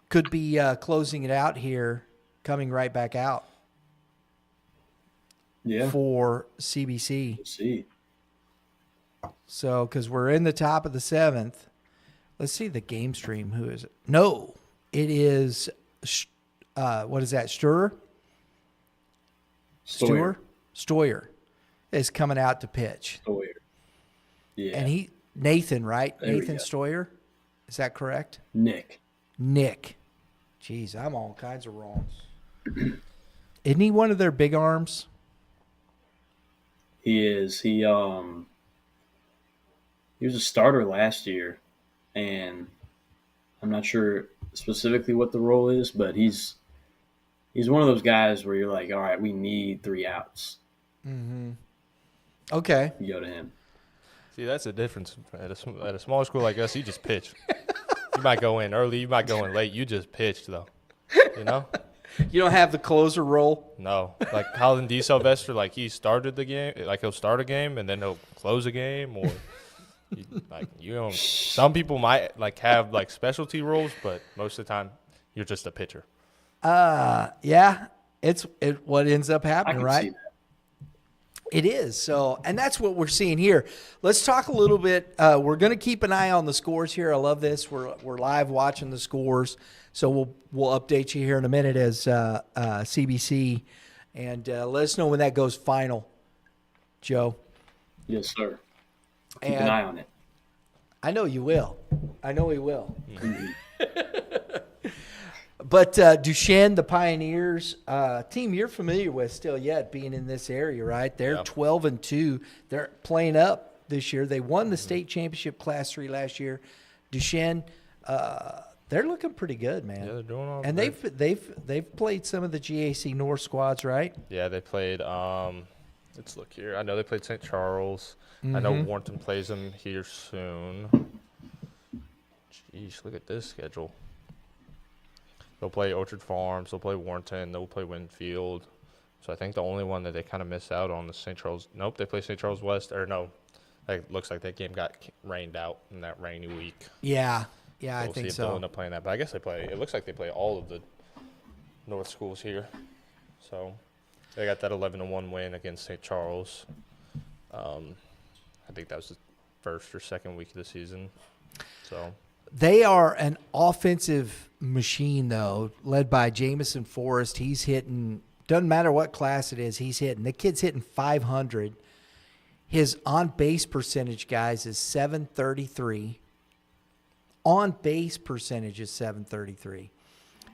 F: could be closing it out here, coming right back out.
B: Yeah.
F: For CBC.
B: Let's see.
F: So, because we're in the top of the 7th. Let's see the game stream. Who is it? No, it is, what is that, Stoyer is coming out to pitch.
B: Stoyer. Yeah.
F: And Nathan, right?
B: There we
F: Nathan
B: go.
F: Stoyer? Is that correct?
B: Nick.
F: Jeez, I'm all kinds of wrong. Isn't he one of their big arms?
B: He is. He was a starter last year, and I'm not sure specifically what the role is, but he's one of those guys where you're like, all right, we need 3 outs.
F: Mm-hmm. Okay.
B: You go to him.
E: See, that's the difference. At a smaller school like us, you just pitch. You might go in early, you might go in late. You just pitched, though. You know?
F: You don't have the closer role?
E: No. Like Colin D. Sylvester, like he started the game. Like he'll start a game and then he'll close a game. Or, some people might like have like specialty roles, but most of the time you're just a pitcher.
F: Yeah. It's what ends up
B: I
F: happening,
B: can
F: right?
B: see that.
F: It is. So, and that's what we're seeing here. Let's talk a little bit. We're going to keep an eye on the scores here. I love this. We're live watching the scores. So we'll update you here in a minute as CBC, and let us know when that goes final, Joe.
B: Yes, sir. Keep
F: And
B: an eye on it.
F: I know you will. I know he will.
B: Mhm.
F: But Duchenne, the Pioneers team you're familiar with still yet, being in this area, right? They're 12-2. They're playing up this year. They won the state championship Class 3 last year. Duchenne, they're looking pretty good, man.
E: Yeah, they're doing all
F: And
E: right.
F: they've played some of the G.A.C. North squads, right?
E: Yeah, they played Let's look here. I know they played St. Charles. I know Warrenton plays them here soon. Jeez, look at this schedule. They'll play Orchard Farms. They'll play Warrenton. They'll play Winfield. So I think the only one that they kind of miss out on is St. Charles. Nope, they play St. Charles West. Or no, it looks like that game got rained out in that rainy week.
F: Yeah,
E: So
F: I
E: we'll
F: think
E: see if
F: so.
E: they'll end up playing that. But I guess they play. It looks like they play all of the North schools here. So they got that 11-1 win against St. Charles. I think that was the first or second week of the season. So
F: They are an offensive machine, though, led by Jamison Forrest. He's hitting, doesn't matter what class it is, he's hitting. The kid's hitting 500. His on-base percentage, guys, is 733. On-base percentage is 733.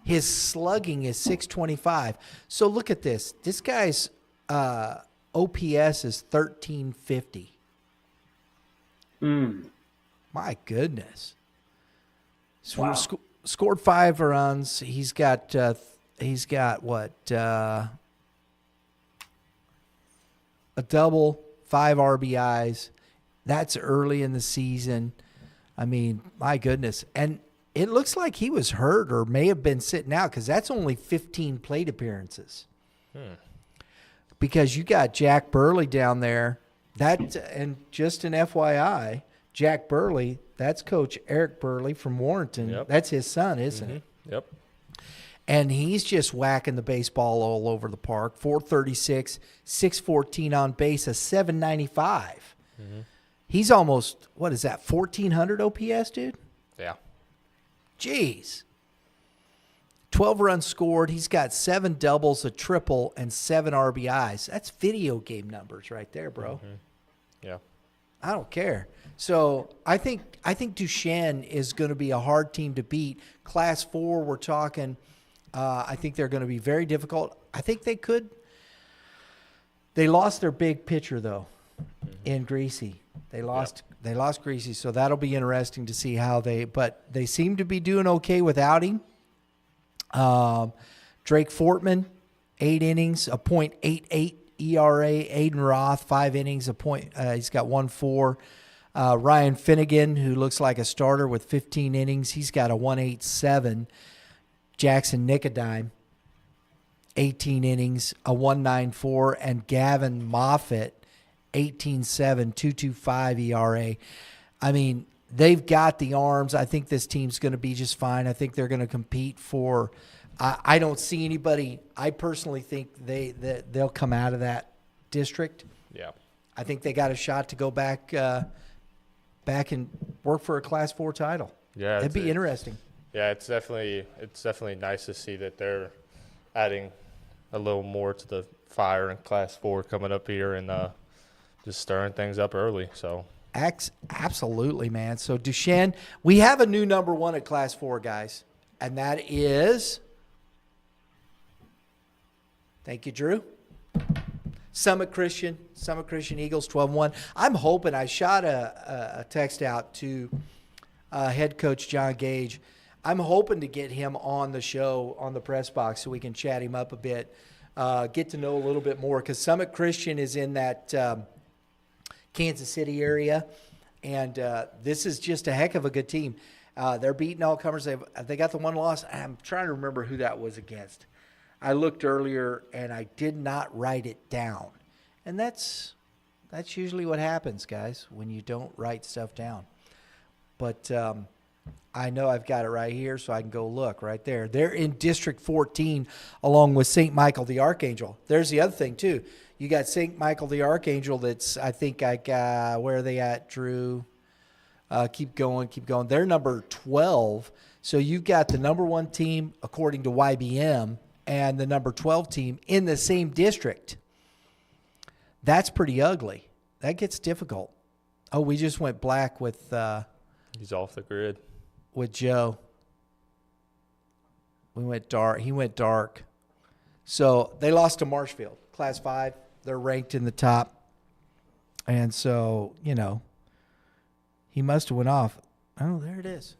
F: His slugging is 625. So look at this. This guy's OPS is 1350. My goodness.
B: Wow.
F: Scored 5 runs. He's got what? A double, 5 RBIs. That's early in the season. I mean, my goodness. And it looks like he was hurt or may have been sitting out because that's only 15 plate appearances. Because you got Jack Burley down there. And just an FYI, Jack Burley, that's Coach Eric Burley from Warrenton.
E: Yep.
F: That's his son, isn't it?
E: Yep.
F: And he's just whacking the baseball all over the park. 436, 614 on base, a 795. He's almost, what is that, 1,400 OPS, dude?
E: Yeah.
F: Jeez. 12 runs scored. He's got 7 doubles, a triple, and 7 RBIs. That's video game numbers right there, bro.
E: Yeah.
F: I don't care. So I think Duchesne is going to be a hard team to beat. Class 4, we're talking. I think they're going to be very difficult. I think they could. They lost their big pitcher though, in G.A.C. They lost G.A.C. So that'll be interesting to see how they. But they seem to be doing okay without him. Drake Fortman, 8 innings, a .88 ERA. Aiden Roth, 5 innings, a point. He's got 1.4. Ryan Finnegan, who looks like a starter with 15 innings, he's got a 1.87. Jackson Nicodime, 18 innings, a 1.94, and Gavin Moffitt, 18.7, 2.25 ERA. I mean, they've got the arms. I think this team's going to be just fine. I think they're going to compete for. I don't see anybody. I personally think they'll come out of that district.
E: Yeah.
F: I think they got a shot to go back and work for a Class 4 title.
E: Yeah.
F: It'd be interesting.
E: Yeah, it's definitely nice to see that they're adding a little more to the fire in Class 4 coming up here and just stirring things up early. So
F: Absolutely, man. So Duchesne, we have a new number 1 at Class 4, guys, and that is. Thank you, Drew. Summit Christian Eagles 12-1. I'm hoping. I shot a text out to head coach John Gage. I'm hoping to get him on the show on the press box so we can chat him up a bit, get to know a little bit more, because Summit Christian is in that Kansas City area, and this is just a heck of a good team. They're beating all comers. They got the one loss. I'm trying to remember who that was against. I looked earlier and I did not write it down, and that's usually what happens, guys, when you don't write stuff down. But I know I've got it right here, so I can go look right there. They're in District 14 along with St. Michael the Archangel. There's the other thing, too. You got St. Michael the Archangel that's, I think I got, where are they at, Drew? Keep going. They're number 12. So you've got the number 1 team, according to YBM, and the number 12 team in the same district. That's pretty ugly. That gets difficult. Oh, we just went black with
E: he's off the grid.
F: With Joe. We went dark. He went dark. So they lost to Marshfield, Class 5. They're ranked in the top. And so, he must have went off. Oh, there it is.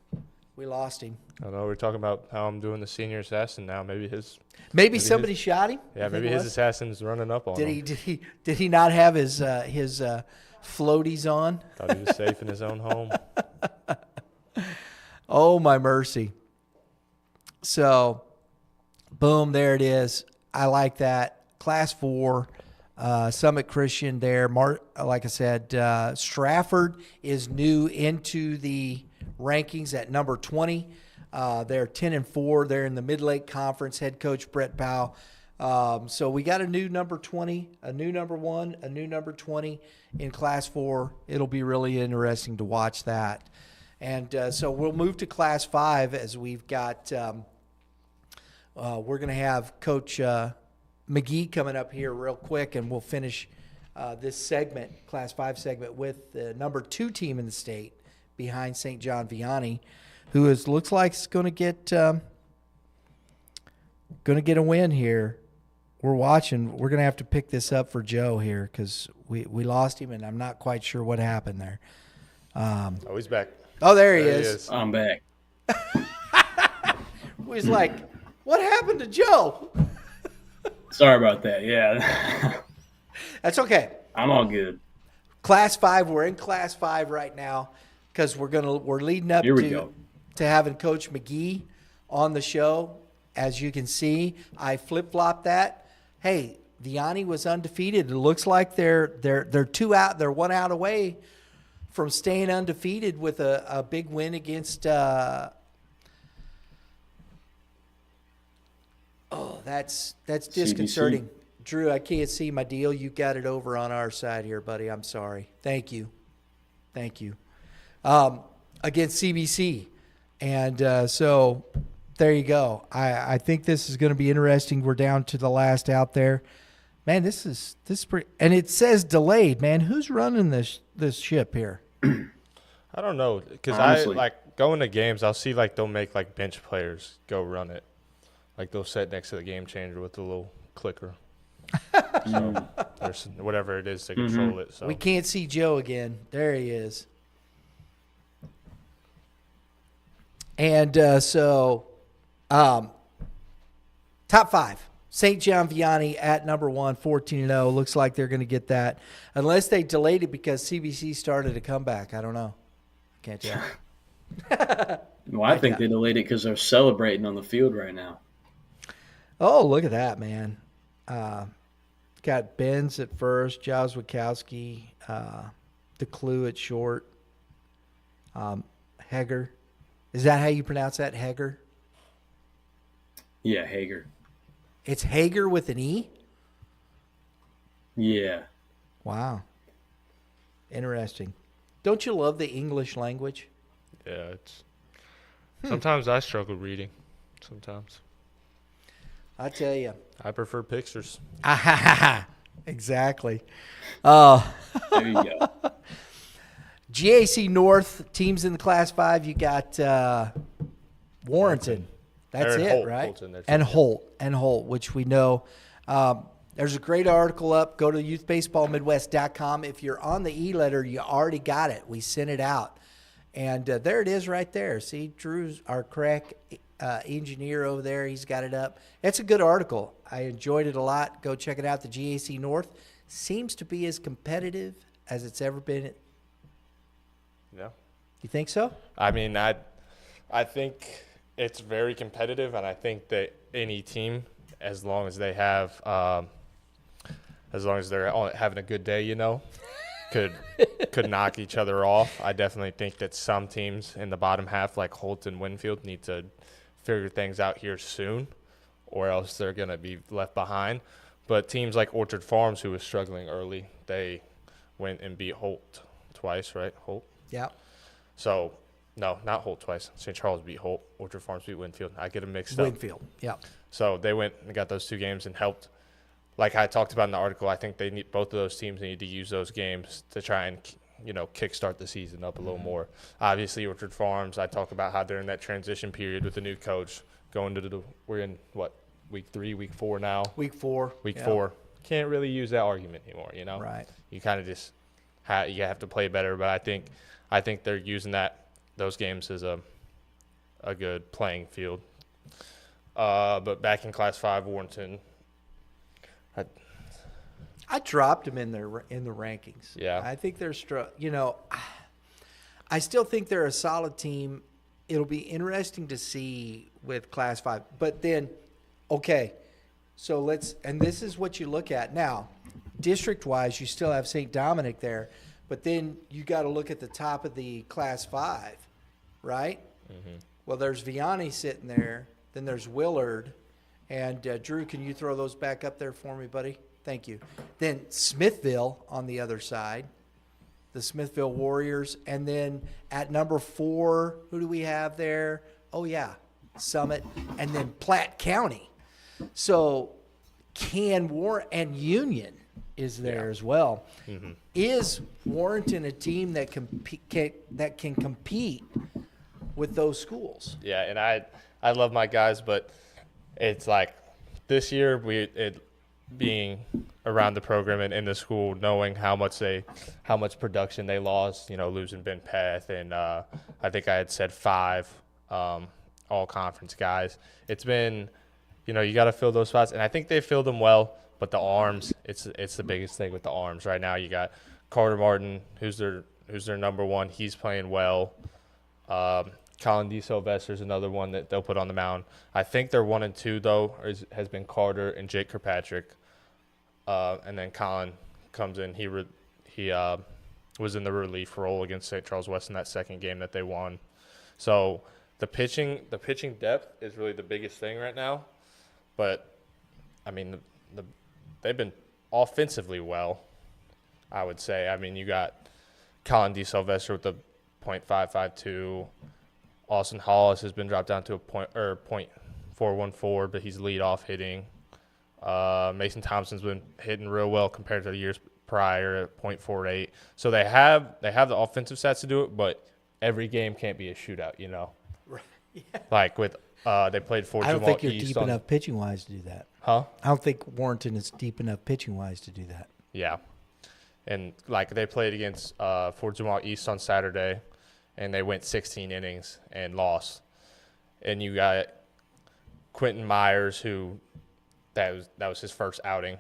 F: We lost him.
E: I don't know. We're talking about how I'm doing the senior assassin now.
F: Maybe somebody shot him.
E: Yeah,
F: You think
E: maybe
F: it
E: his
F: was?
E: assassin's running up on him.
F: Did he not have his floaties on?
E: Thought he was safe in his own home.
F: Oh my mercy! So, boom, there it is. I like that. Class 4, Summit Christian there. Like I said, Stratford is new into the rankings at number 20. They're 10-4. They're in the Mid-Lake Conference. Head coach Brett Powell. So we got a new number 20, a new number 1, a new number 20 in Class 4. It'll be really interesting to watch that. And so we'll move to Class 5 as we've got we're going to have Coach McGee coming up here real quick, and we'll finish this segment, Class 5 segment, with the number 2 team in the state behind St. John Vianney, who looks like it's going to get a win here. We're watching. We're going to have to pick this up for Joe here because we lost him, and I'm not quite sure what happened there.
E: Oh, he's back.
F: Oh, there he is.
B: I'm back.
F: He's like, what happened to Joe?
B: Sorry about that. Yeah.
F: That's okay.
B: I'm all good.
F: Class 5. We're in Class 5 right now because we're leading up
B: Here we go.
F: to having Coach McGee on the show. As you can see, I flip-flopped that. Hey, Vianney was undefeated. It looks like they're 2 out. They're 1 out away from staying undefeated with a big win against that's disconcerting.
B: CBC.
F: Drew, I can't see my deal. You got it over on our side here, buddy. I'm sorry. Thank you. Against CBC. And so there you go. I think this is going to be interesting. We're down to the last out there. Man, this is pretty, and it says delayed, man. Who's running this ship here?
E: I don't know, because
B: Honestly.
E: going to games, I'll see they'll make bench players go run it, they'll sit next to the game changer with the little clicker, so there's whatever it is to control it. So
F: We can't see Joe again. There he is. And top 5. St. John Vianney at number 1, 14-0. Looks like they're going to get that. Unless they delayed it because CBC started a comeback. I don't know. Can't tell.
B: Well, I think they delayed it because they're celebrating on the field right now.
F: Oh, look at that, man. Got Benz at first, Giles Wachowski, DeClue at short, Heger. Is that how you pronounce that, Heger?
B: Yeah, Hager.
F: It's Hager with an E?
B: Yeah.
F: Wow. Interesting. Don't you love the English language?
E: yeah, it's sometimes I struggle reading. Sometimes
F: I tell you.
E: I prefer pictures.
F: Exactly.
B: There you go.
F: G.A.C. North teams in the Class 5. You got Warrenton. That's
E: Aaron
F: it,
E: Holt.
F: right?
E: Holt's in there too,
F: And
E: yeah.
F: Holt, which we know. There's a great article up. Go to youthbaseballmidwest.com. If you're on the e-letter, you already got it. We sent it out. And there it is right there. See, Drew's our crack engineer over there. He's got it up. It's a good article. I enjoyed it a lot. Go check it out. The G.A.C. North seems to be as competitive as it's ever been.
E: Yeah.
F: You think so?
E: I mean, I think it's very competitive, and I think that any team, as long as they have, as long as they're having a good day, could knock each other off. I definitely think that some teams in the bottom half, like Holt and Winfield, need to figure things out here soon, or else they're going to be left behind. But teams like Orchard Farms, who was struggling early, they went and beat Holt twice, right? Holt?
F: Yeah.
E: So, no, not Holt twice. St. Charles beat Holt. Orchard Farms beat Winfield. I get them mixed up.
F: Winfield. Yeah.
E: So they went and got those 2 games and helped. Like I talked about in the article, I think both of those teams need to use those games to try and, kickstart the season up a little more. Obviously, Orchard Farms, I talk about how they're in that transition period with the new coach going to we're in, week 3, week 4 now?
F: Week 4.
E: Week
F: Yeah.
E: 4. Can't really use that argument anymore,
F: Right.
E: You kind of just you have to play better, but I think they're using those games as a a good playing field. But back in Class 5, Warrenton,
F: I dropped them in the rankings.
E: Yeah.
F: I think they're I still think they're a solid team. It'll be interesting to see with Class 5. But then, okay, so and this is what you look at now. District-wise, you still have St. Dominic there, but then you got to look at the top of the Class 5, right? Mm-hmm. Well, there's Vianney sitting there. Then there's Willard. And, Drew, can you throw those back up there for me, buddy? Thank you. Then Smithville on the other side, the Smithville Warriors. And then at number 4, who do we have there? Oh, yeah, Summit. And then Platte County. So and Union is there as well. Mm-hmm. Is Warrenton a team that can compete with those schools?
E: Yeah, and I love my guys, but it's like this year being around the program and in the school, knowing how much production they lost, losing Ben Peth and I think I had said 5 all conference guys. It's been, you got to fill those spots, and I think they filled them well. But the arms, it's the biggest thing with the arms right now. You got Carter Martin, who's their number 1. He's playing well. Colin D. Sylvester's another one that they'll put on the mound. I think their 1 and 2 though has been Carter and Jake Kirkpatrick. And then Colin comes in. He was in the relief role against St. Charles West in that second game that they won. So the pitching depth is really the biggest thing right now. But I mean they've been offensively well, I would say. I mean, you got Colin D. Sylvester with the .552. Austin Hollis has been dropped down to a .414, but he's leadoff hitting. Mason Thompson's been hitting real well compared to the years prior at .48. So they have the offensive stats to do it, but every game can't be a shootout,
F: Right. Yeah.
E: Like with they played for
F: I don't
E: Zumwalt
F: think you're
E: East
F: deep enough pitching-wise to do that.
E: Huh?
F: I don't think Warrenton is deep enough pitching-wise to do that.
E: Yeah. And, they played against Fort Zumwalt East on Saturday, and they went 16 innings and lost. And you got Quentin Myers, who that was his first outing.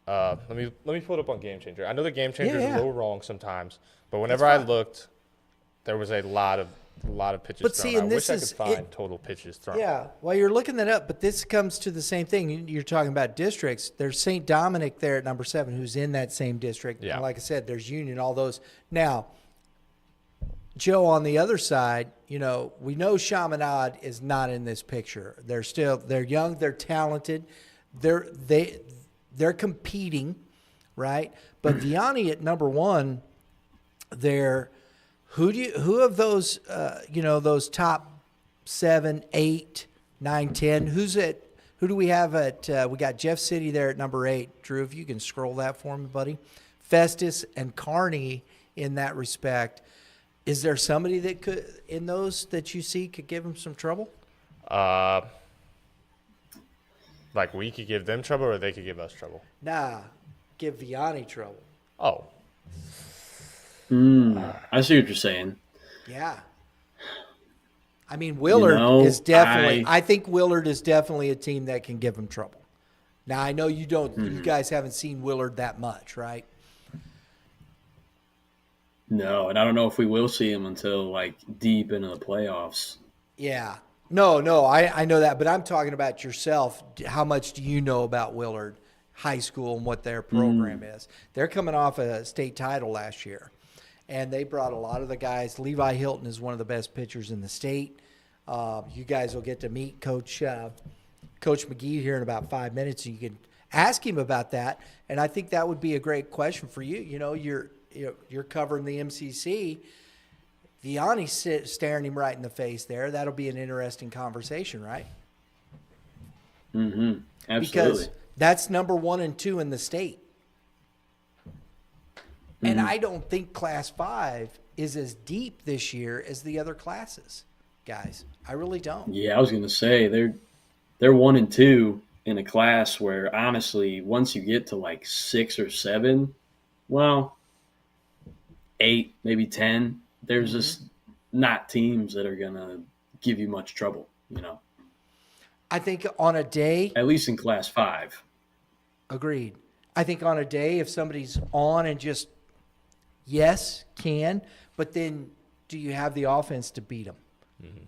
E: Let me pull it up on Game Changer. I know the Game Changer is a little wrong sometimes, but whenever I looked, there was a lot of pitches
F: but
E: thrown.
F: see, and
E: I wish I could find total pitches thrown.
F: Yeah, well, you're looking that up, but this comes to the same thing. You're talking about districts. There's St. Dominic there at number 7, who's in that same district.
E: Yeah.
F: And like I said, there's Union, all those. Now, Joe, on the other side, we know Chaminade is not in this picture. They're young, they're talented, they're competing, right? But Vianney at number 1, who of those those top 7, 8, 9, 10? Who do we have we got Jeff City there at number 8. Drew, if you can scroll that for me, buddy. Festus and Kearney in that respect. Is there somebody that could in those that you see could give them some trouble?
E: Like we could give them trouble or they could give us trouble?
F: Nah, give Vianney trouble.
E: Oh.
B: I see what you're saying.
F: Yeah. I mean, Willard is definitely. I think Willard is definitely a team that can give them trouble. Now I know you don't. You guys haven't seen Willard that much, right?
B: No, and I don't know if we will see him until deep into the playoffs.
F: Yeah. No, I know that, but I'm talking about yourself. How much do you know about Willard High School and what their program is? They're coming off a state title last year. And they brought a lot of the guys. Levi Hilton is one of the best pitchers in the state. You guys will get to meet Coach McGee here in about 5 minutes. And you can ask him about that. And I think that would be a great question for you. You're covering the M.C.C. Vianney's staring him right in the face there. That'll be an interesting conversation, right?
B: Mm-hmm. Absolutely.
F: Because that's number 1 and 2 in the state. And I don't think Class 5 is as deep this year as the other classes, guys. I really don't.
B: Yeah, I was going to say they're 1 and 2 in a class where, honestly, once you get to 6 or 7, 8, maybe 10, there's just not teams that are going to give you much trouble,
F: I think on a day,
B: at least in Class 5.
F: agreed. I think on a day, if somebody's on and just, yes, can, but then do you have the offense to beat them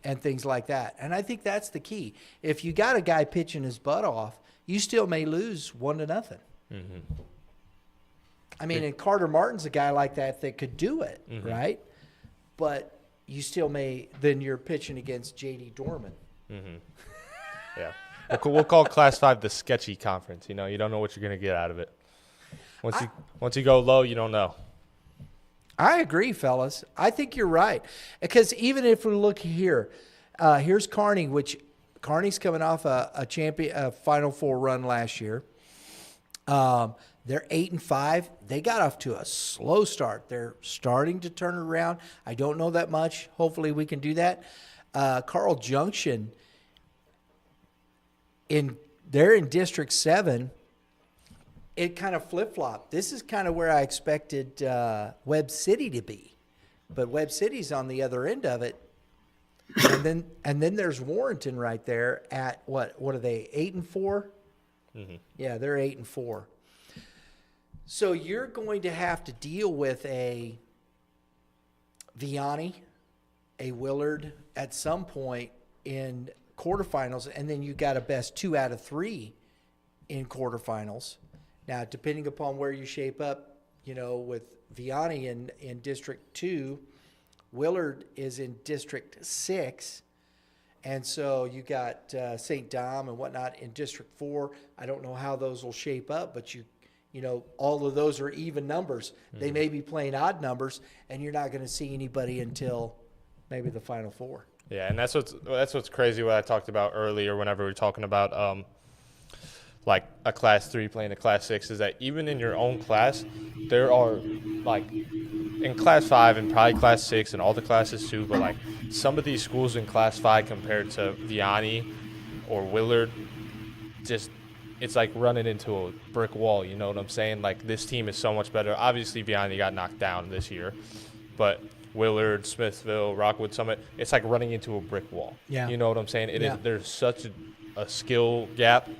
F: and things like that? And I think that's the key. If you got a guy pitching his butt off, you still may lose 1-0. I mean, and Carter Martin's a guy like that could do it, right? But you still may, then you're pitching against J.D. Dorman.
E: Yeah. We'll call Class 5 the sketchy conference. You don't know what you're going to get out of it. Once you go low, you don't know.
F: I agree, fellas. I think you're right. Because even if we look here, here's Kearney, which Kearney's coming off a Final Four run last year. They're 8-5. They got off to a slow start. They're starting to turn it around. I don't know that much. Hopefully we can do that. Carl Junction, they're in District 7. It kind of flip-flopped. This is kind of where I expected Webb City to be. But Webb City's on the other end of it. And then there's Warrenton right there at what are they, 8-4? Yeah, they're 8-4. So you're going to have to deal with a Vianney, a Willard at some point in quarterfinals, and then you got a best 2 out of 3 in quarterfinals. Now, depending upon where you shape up, with Vianney in District 2, Willard is in District 6, and so you got St. Dom and whatnot in District 4. I don't know how those will shape up, but all of those are even numbers. They may be playing odd numbers, and you're not going to see anybody until maybe the Final Four.
E: Yeah, and that's what's crazy. What I talked about earlier, whenever we were talking about like a Class 3 playing a Class 6, is that even in your own class, there are like in Class 5 and probably Class 6 and all the classes too. But like some of these schools in Class 5 compared to Vianney or Willard, just it's like running into a brick wall. You know what I'm saying? Like this team is so much better. Obviously, Vianney got knocked down this year, but Willard, Smithville, Rockwood Summit, it's like running into a brick wall.
F: Yeah.
E: You know what I'm saying? There's such a skill gap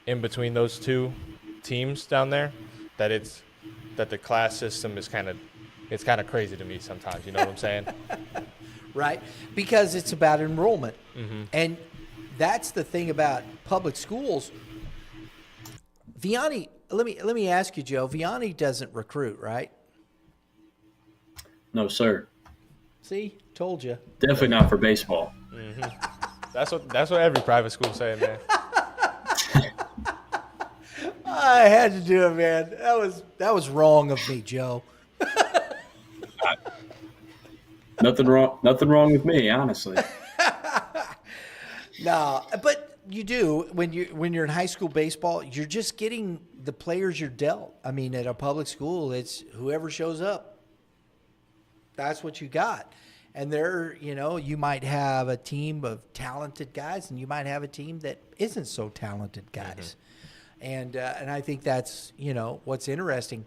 E: in between those two teams down there that the class system is kind of crazy to me sometimes. You know what I'm saying?
F: Right, because it's about enrollment. And that's the thing about public schools. Vianney, let me ask you, Joe, Vianney doesn't recruit, right?
B: No, sir.
F: See, told you.
B: Definitely not for baseball.
E: That's what every private school's saying, man.
F: I had to do it, man. That was wrong of me, Joe.
B: Nothing wrong with me, honestly.
F: No, but you do when you're in high school baseball, you're just getting the players you're dealt. I mean, at a public school, it's whoever shows up. That's what you got. And you might have a team of talented guys, and you might have a team that isn't so talented guys. And I think that's, what's interesting.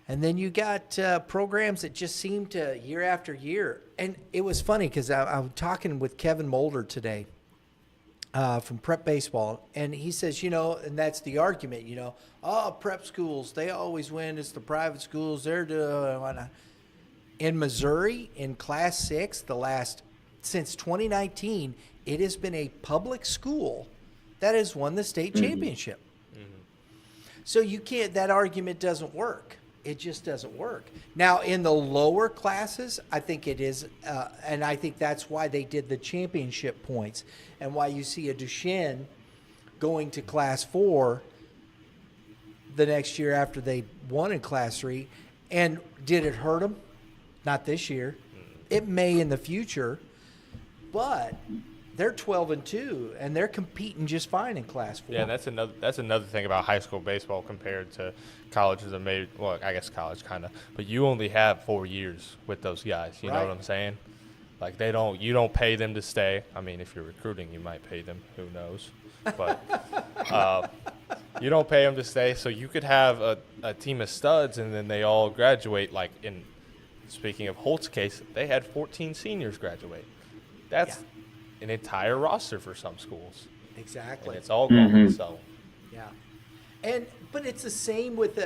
F: And then you got programs that just seem to, year after year. And it was funny because I'm talking with Kevin Mulder today from Prep Baseball. And he says, and that's the argument, prep schools, they always win. It's the private schools. They're doing whatnot. In Missouri, in Class 6, since 2019, it has been a public school that has won the state championship. So that argument doesn't work. It just doesn't work. Now, in the lower classes, I think it is, and I think that's why they did the championship points and why you see a Duchesne going to Class 4 the next year after they won in Class 3. And did it hurt them? Not this year. It may in the future, but they're 12-2, and they're competing just fine in Class 4.
E: Yeah, that's another thing about high school baseball compared to colleges. Well, I guess college kind of, but you only have 4 years with those guys. You know what I'm saying? Like you don't pay them to stay. I mean, if you're recruiting, you might pay them. Who knows? But you don't pay them to stay. So you could have a team of studs, and then they all graduate. Like speaking of Holt's case, they had 14 seniors graduate. That's an entire roster for some schools,
F: Exactly.
E: and it's all gone. So
F: Yeah. But it's the same with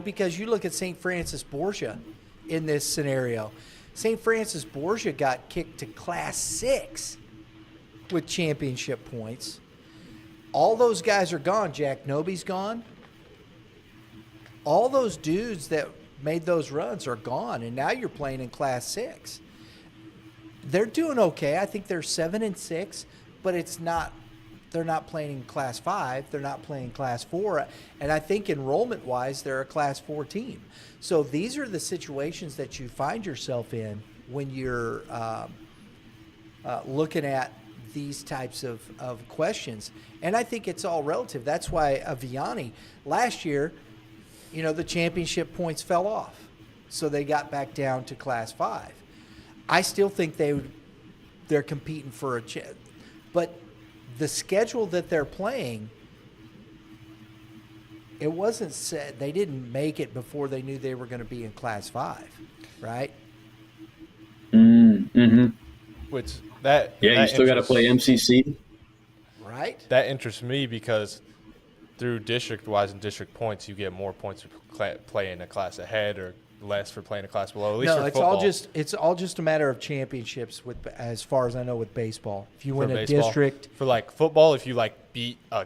F: because you look at St. Francis Borgia in this scenario. St. Francis Borgia got kicked to Class 6 with championship points. All those guys are gone. Jack Noby's gone. All those dudes that made those runs are gone, and now you're playing in Class 6. They're doing okay. I think they're 7-6, but they're not playing in Class 5. They're not playing Class 4. And I think enrollment-wise, they're a Class 4 team. So these are the situations that you find yourself in when you're looking at these types of questions. And I think it's all relative. That's why Vianney, last year, the championship points fell off. So they got back down to Class 5. I still think they're competing for a chance. But the schedule that they're playing, it wasn't said. They didn't make it before they knew they were going to be in Class 5, right?
B: Mm-hmm.
E: which that
B: Yeah, you still got to play M.C.C.
F: Right.
E: That interests me because through district-wise and district points, you get more points for playing a class ahead or less for playing a class below. At least
F: No,
E: for
F: it's
E: football.
F: all just a matter of championships with, as far as I know, with baseball. If you win
E: For
F: a
E: baseball.
F: district,
E: For like football, if you like beat a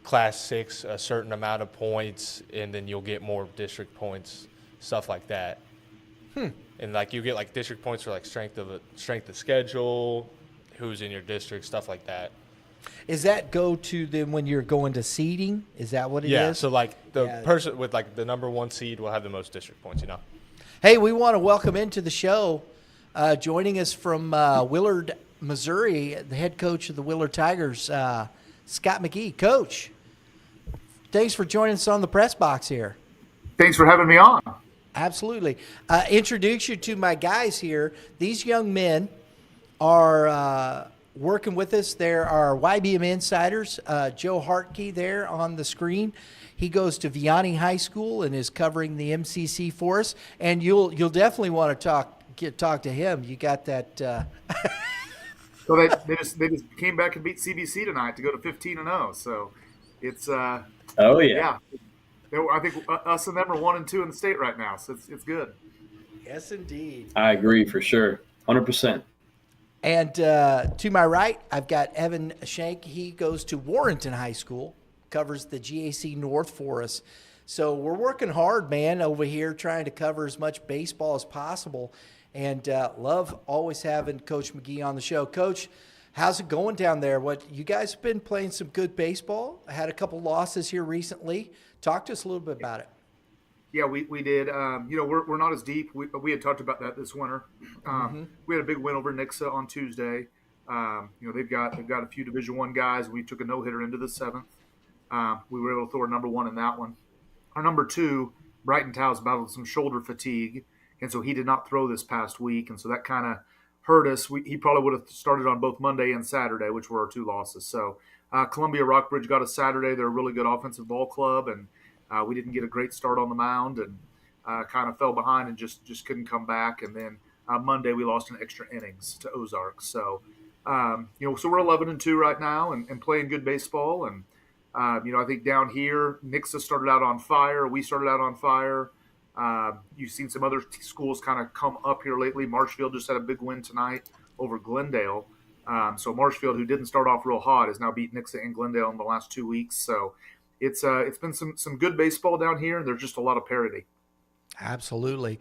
E: class 6 a certain amount of points, and then you'll get more district points, stuff like that. And like you get like district points for like strength of schedule, who's in your district, stuff like that.
F: is that go to them when you're going to seeding? Is that what it is?
E: Yeah. So like the
F: Yeah.
E: person with like the number 1 seed will have the most district points.
F: Hey, we want to welcome into the show, joining us from Willard, Missouri, the head coach of the Willard Tigers, Scott McGee. Coach, thanks for joining us on the press box here.
A: Thanks for having me on.
F: Absolutely. Introduce you to my guys here. These young men are working with us. There are YBM insiders. Joe Hartke there on the screen. He goes to Vianney High School and is covering the M.C.C. for us. And you'll definitely want to talk to him. You got that.
A: So they just came back and beat CBC tonight to go to 15-0. So it's
B: Oh, yeah.
A: I think us and them are 1 and 2 in the state right now. So it's good.
F: Yes, indeed.
B: I agree for sure. 100%.
F: And to my right, I've got Evan Schenck. He goes to Warrenton High School, covers the G.A.C. North for us. So we're working hard, man, over here trying to cover as much baseball as possible. And love always having Coach McGee on the show. Coach, how's it going down there? You guys have been playing some good baseball. I had a couple losses here recently. Talk to us a little bit about it.
A: Yeah, we did. We're not as deep. We had talked about that this winter. We had a big win over Nixa on Tuesday. They've got a few Division I guys. We took a no-hitter into the 7th. We were able to throw our number 1 in that one. Our number 2, Brighton Towers, battled some shoulder fatigue, and so he did not throw this past week, and so that kind of hurt us. He probably would have started on both Monday and Saturday, which were our 2 losses. So Columbia Rockbridge got us Saturday. They're a really good offensive ball club, and we didn't get a great start on the mound and kind of fell behind and just couldn't come back. And then Monday we lost in extra innings to Ozarks. So, so we're 11-2 right now and playing good baseball. And, I think down here, Nixa started out on fire. We started out on fire. You've seen some other schools kind of come up here lately. Marshfield just had a big win tonight over Glendale. So Marshfield, who didn't start off real hot, has now beat Nixa and Glendale in the last 2 weeks. So it's been some good baseball down here, and there's just a lot of parity.
F: Absolutely.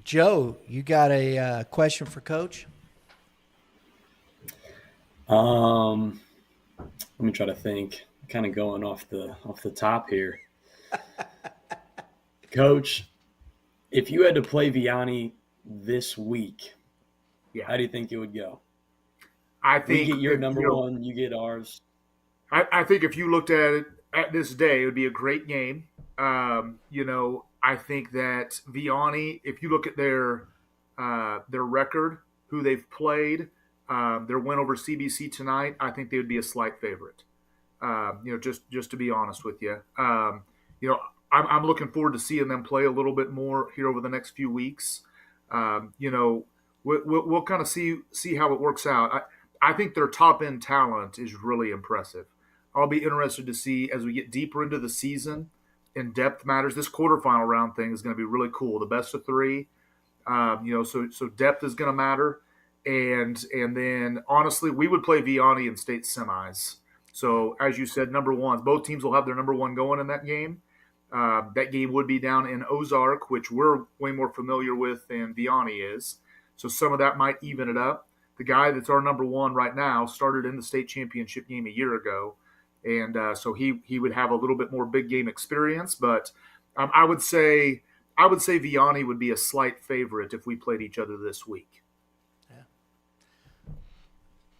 F: Joe, you got a question for Coach?
B: Let me try to think. Kind of going off the top here. Coach, if you had to play Vianney this week, how do you think it would go?
A: I think
B: we get your number 1, you get ours.
A: I think if you looked at it at this day, it would be a great game. I think that Vianney, if you look at their record, who they've played, their win over CBC tonight, I think they would be a slight favorite. Just to be honest with you, I'm looking forward to seeing them play a little bit more here over the next few weeks. we'll kind of see how it works out. I think their top end talent is really impressive. I'll be interested to see as we get deeper into the season. And depth matters. This quarterfinal round thing is going to be really cool. The best of three, so depth is going to matter. And then honestly, we would play Vianney in state semis. So as you said, number ones, both teams will have their number one going in that game. That game would be down in Ozark, which we're way more familiar with than Vianney is. So some of that might even it up. The guy that's our number one right now started in the state championship game a year ago. And so he would have a little bit more big game experience. But I would say Vianney would be a slight favorite if we played each other this week.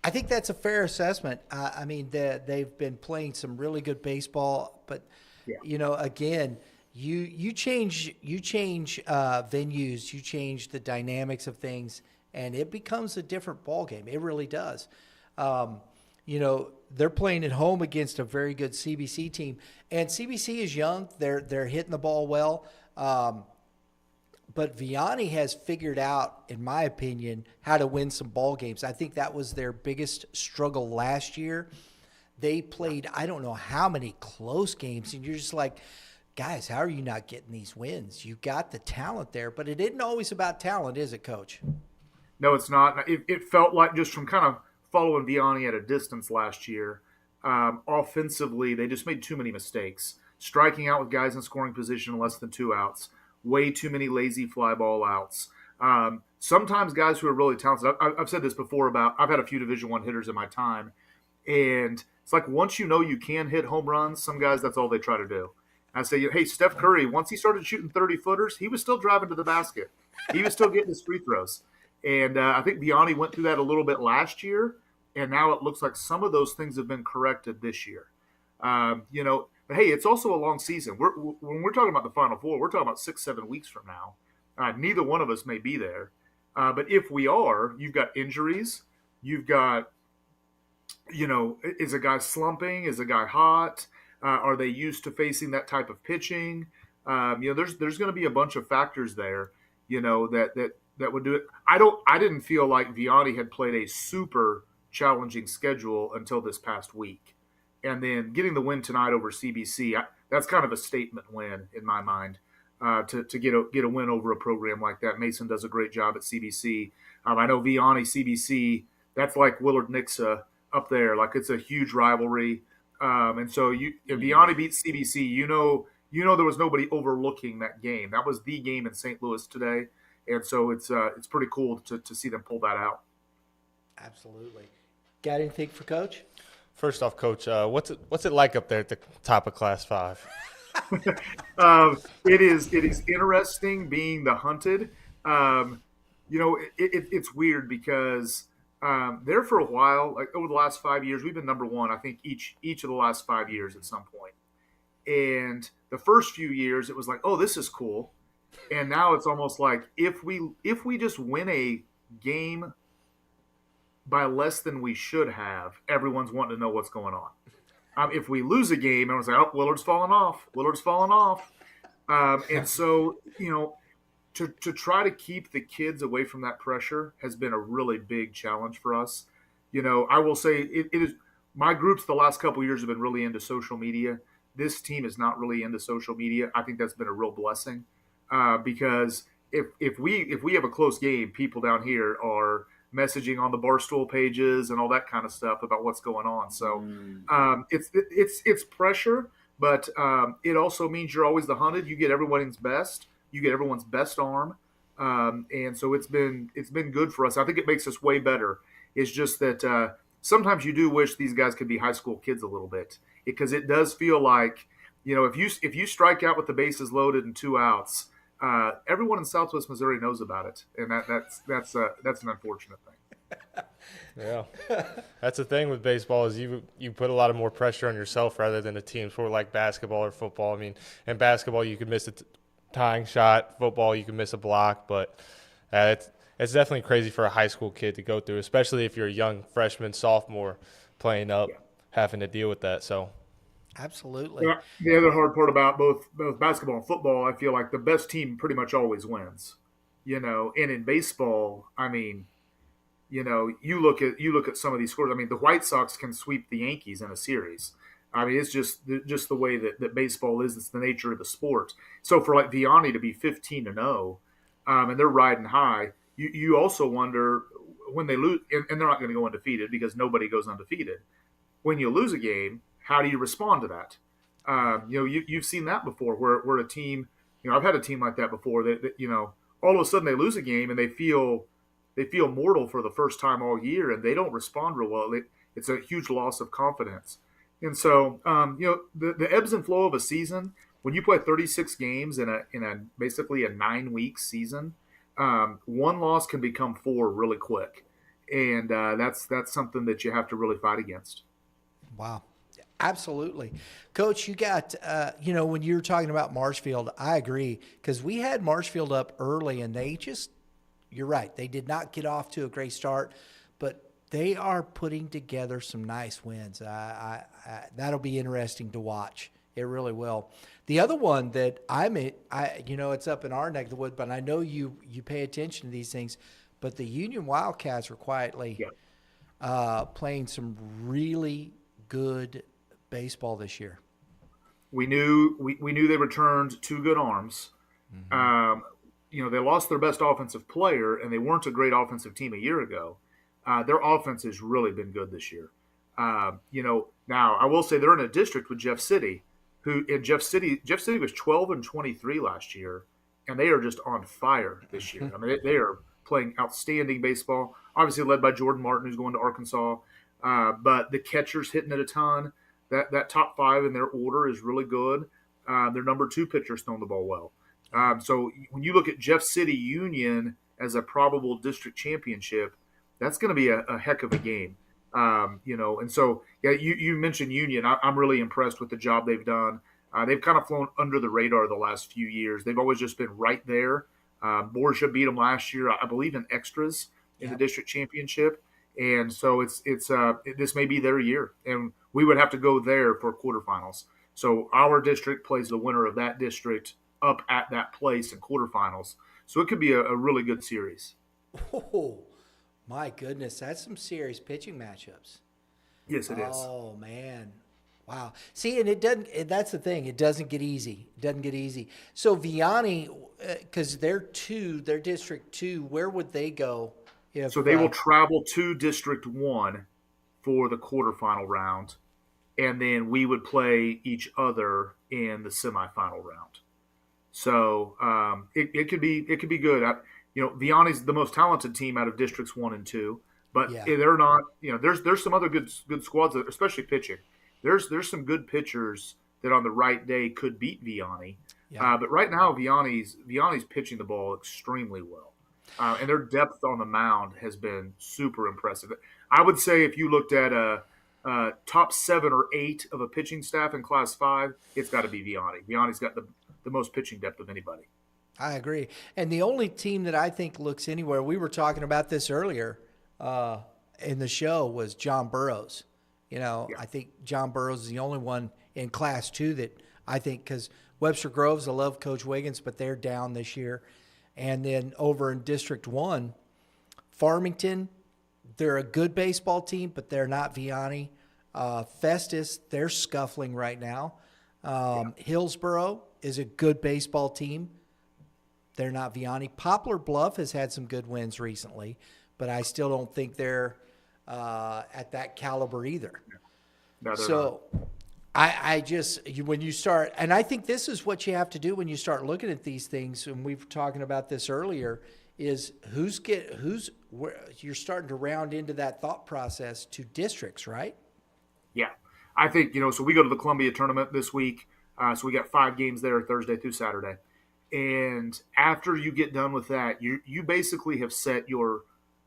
F: I think that's a fair assessment. I mean, they've been playing some really good baseball, but again, you change venues, you change the dynamics of things, and it becomes a different ball game. It really does. They're playing at home against a very good CBC team, and CBC is young. They're hitting the ball well. But Vianney has figured out, in my opinion, how to win some ball games. I think that was their biggest struggle last year. They played, I don't know how many close games, and you're just like, guys, how are you not getting these wins? You got the talent there, but it isn't always about talent, is it, Coach?
A: No, it's not. It felt like, just from kind of following Vianney at a distance last year, offensively, they just made too many mistakes. Striking out with guys in scoring position less than 2 outs. Way too many lazy fly ball outs. Sometimes guys who are really talented, I've said this before I've had a few Division I hitters in my time, and it's like once you know you can hit home runs, some guys, that's all they try to do. I say, hey, Steph Curry, once he started shooting 30-footers, he was still driving to the basket. He was still getting his free throws. And I think Vianney went through that a little bit last year, and now it looks like some of those things have been corrected this year. But hey, it's also a long season. When we're talking about the Final Four, we're talking about 6-7 weeks from now. Neither one of us may be there. But if we are, you've got injuries. You've got, is a guy slumping? Is a guy hot? Are they used to facing that type of pitching? There's going to be a bunch of factors there, that would do it. I didn't feel like Vianney had played a super challenging schedule until this past week. And then getting the win tonight over CBC, that's kind of a statement win in my mind. To get a win over a program like that. Mason does a great job at CBC. I know Vianney CBC, that's like Willard Nixa up there. Like, it's a huge rivalry. And so if Vianney beats CBC, you know there was nobody overlooking that game. That was the game in St. Louis today. And so it's pretty cool to see them pull that out. Absolutely.
F: Got anything for Coach?
E: First off, Coach, what's it like up there at the top of Class 5?
A: It is interesting being the hunted. It's weird because there for a while, like over the last 5 years, we've been number one, I think, each of the last 5 years at some point. And the first few years, it was like, oh, this is cool. And now it's almost like if we just win a game by less than we should have, everyone's wanting to know what's going on. If we lose a game, everyone's like, oh, Willard's falling off. And so, to try to keep the kids away from that pressure has been a really big challenge for us. I will say it is, my groups the last couple of years have been really into social media. This team is not really into social media. I think that's been a real blessing because if we have a close game, people down here are messaging on the Barstool pages and all that kind of stuff about what's going on. So it's pressure, but it also means you're always the hunted. You get everyone's best. You get everyone's best arm. And so it's been good for us. I think it makes us way better. It's just that sometimes you do wish these guys could be high school kids a little bit, because it does feel like, if you strike out with the bases loaded and 2 outs, everyone in Southwest Missouri knows about it, and that's an unfortunate thing.
E: Yeah, that's the thing with baseball is you put a lot of more pressure on yourself rather than a team sport like basketball or football. I mean, in basketball you could miss a tying shot, football you can miss a block, but it's definitely crazy for a high school kid to go through, especially if you're a young freshman, sophomore playing up, having to deal with that. So.
F: Absolutely.
A: The other hard part about both basketball and football, I feel like the best team pretty much always wins. And in baseball, I mean, you look at some of these scores. I mean, the White Sox can sweep the Yankees in a series. I mean, it's just the way that baseball is. It's the nature of the sport. So for like Vianney to be 15-0, and they're riding high, you also wonder when they lose, and they're not going to go undefeated because nobody goes undefeated. When you lose a game, how do you respond to that? You've seen that before, where a team, I've had a team like that before that all of a sudden they lose a game and they feel mortal for the first time all year, and they don't respond real well. It's a huge loss of confidence. And so, the ebbs and flow of a season, when you play 36 games in a basically a 9-week season, one loss can become 4 really quick, and that's something that you have to really fight against.
F: Wow. Absolutely. Coach, you got, when you were talking about Marshfield, I agree, because we had Marshfield up early, and you're right, they did not get off to a great start, but they are putting together some nice wins. That'll be interesting to watch. It really will. The other one that it's up in our neck of the woods, but I know you pay attention to these things, but the Union Wildcats are quietly playing some really good baseball this year.
A: We knew they returned 2 good arms. Mm-hmm. They lost their best offensive player, and they weren't a great offensive team a year ago. Their offense has really been good this year. Now I will say they're in a district with Jeff City, Jeff City was 12-23 last year, and they are just on fire this year. I mean, they are playing outstanding baseball. Obviously led by Jordan Martin, who's going to Arkansas, but the catcher's hitting it a ton. That top 5 in their order is really good. Their number 2 pitcher's throwing the ball well. So when you look at Jeff City Union as a probable district championship, that's going to be a heck of a game. And so, you mentioned Union. I'm really impressed with the job they've done. They've kind of flown under the radar the last few years. They've always just been right there. Borgia beat them last year, I believe, in extras in the district championship. And so this may be their year, and we would have to go there for quarterfinals. So our district plays the winner of that district up at that place in quarterfinals. So it could be a really good series.
F: Oh, my goodness, that's some serious pitching matchups.
A: Yes, it is.
F: Oh man, wow. See, and that's the thing. It doesn't get easy. So Vianney, because they're District 2. Where would they go?
A: So they will travel to District 1 for the quarterfinal round, and then we would play each other in the semifinal round. So it could be good. Vianney's the most talented team out of Districts 1 and 2, but they're not. There's some other good squads, especially pitching. There's some good pitchers that on the right day could beat Vianney. Yeah. But right now, Vianney's pitching the ball extremely well. And their depth on the mound has been super impressive. I would say if you looked at a top 7 or 8 of a pitching staff in Class 5, it's got to be Vianney. Vianney's got the most pitching depth of anybody.
F: I agree. And the only team that I think looks anywhere, we were talking about this earlier in the show, was John Burroughs. I think John Burroughs is the only one in Class 2 that I think, because Webster Groves, I love Coach Wiggins, but they're down this year. And then over in District 1, Farmington, they're a good baseball team, but they're not Vianney. Festus, they're scuffling right now. Hillsboro is a good baseball team. They're not Vianney. Poplar Bluff has had some good wins recently, but I still don't think they're at that caliber either.
A: No,
F: so when you start, and I think this is what you have to do when you start looking at these things, and we were talking about this earlier, is you're starting to round into that thought process to districts, right?
A: Yeah. I think, so we go to the Columbia tournament this week. So we got 5 games there Thursday through Saturday. And after you get done with that, you basically have set your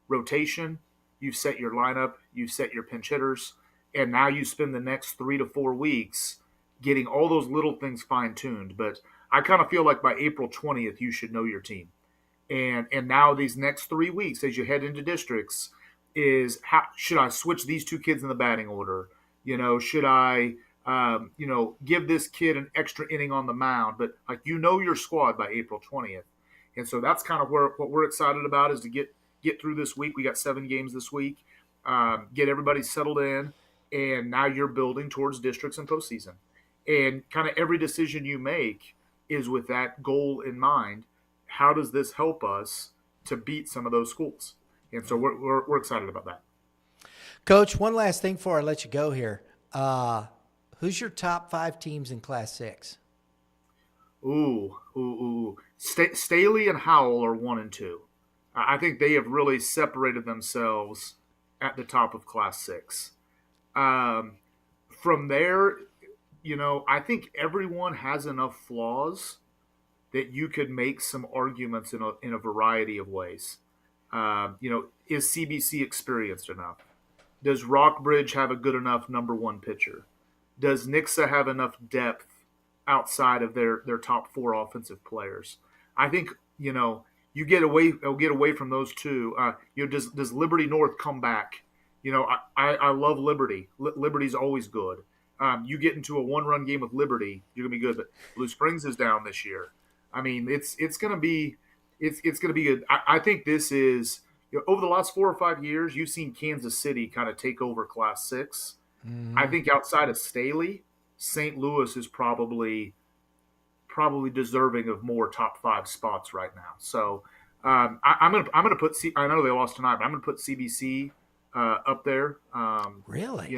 A: rotation, you've set your lineup, you've set your pinch hitters, and now you spend the next 3 to 4 weeks getting all those little things fine-tuned. But I kind of feel like by April 20th, you should know your team. And now these next 3 weeks, as you head into districts, is how should I switch these 2 kids in the batting order? Should I give this kid an extra inning on the mound? But your squad by April 20th. And so that's kind of what we're excited about is to get through this week. We got 7 games this week. Get everybody settled in, and now you're building towards districts and postseason. And kind of every decision you make is with that goal in mind. How does this help us to beat some of those schools? And so we're excited about that.
F: Coach, one last thing before I let you go here. Who's your top 5 teams in Class 6?
A: Staley and Howell are 1 and 2. I think they have really separated themselves at the top of Class 6. From there, I think everyone has enough flaws that you could make some arguments in a variety of ways. Is CBC experienced enough? Does Rockbridge have a good enough number 1 pitcher? Does Nixa have enough depth outside of their top 4 offensive players? I think, you get away from those two. Does Liberty North come back? I love Liberty. Liberty's always good. You get into a 1-run game with Liberty, you're gonna be good. But Blue Springs is down this year. I mean, it's gonna be good. I think this is over the last 4 or 5 years, you've seen Kansas City kind of take over Class 6.
F: Mm-hmm.
A: I think outside of Staley, St. Louis is probably deserving of more top 5 spots right now. So I'm gonna put I know they lost tonight, but I'm gonna put CBC up there.
F: Really?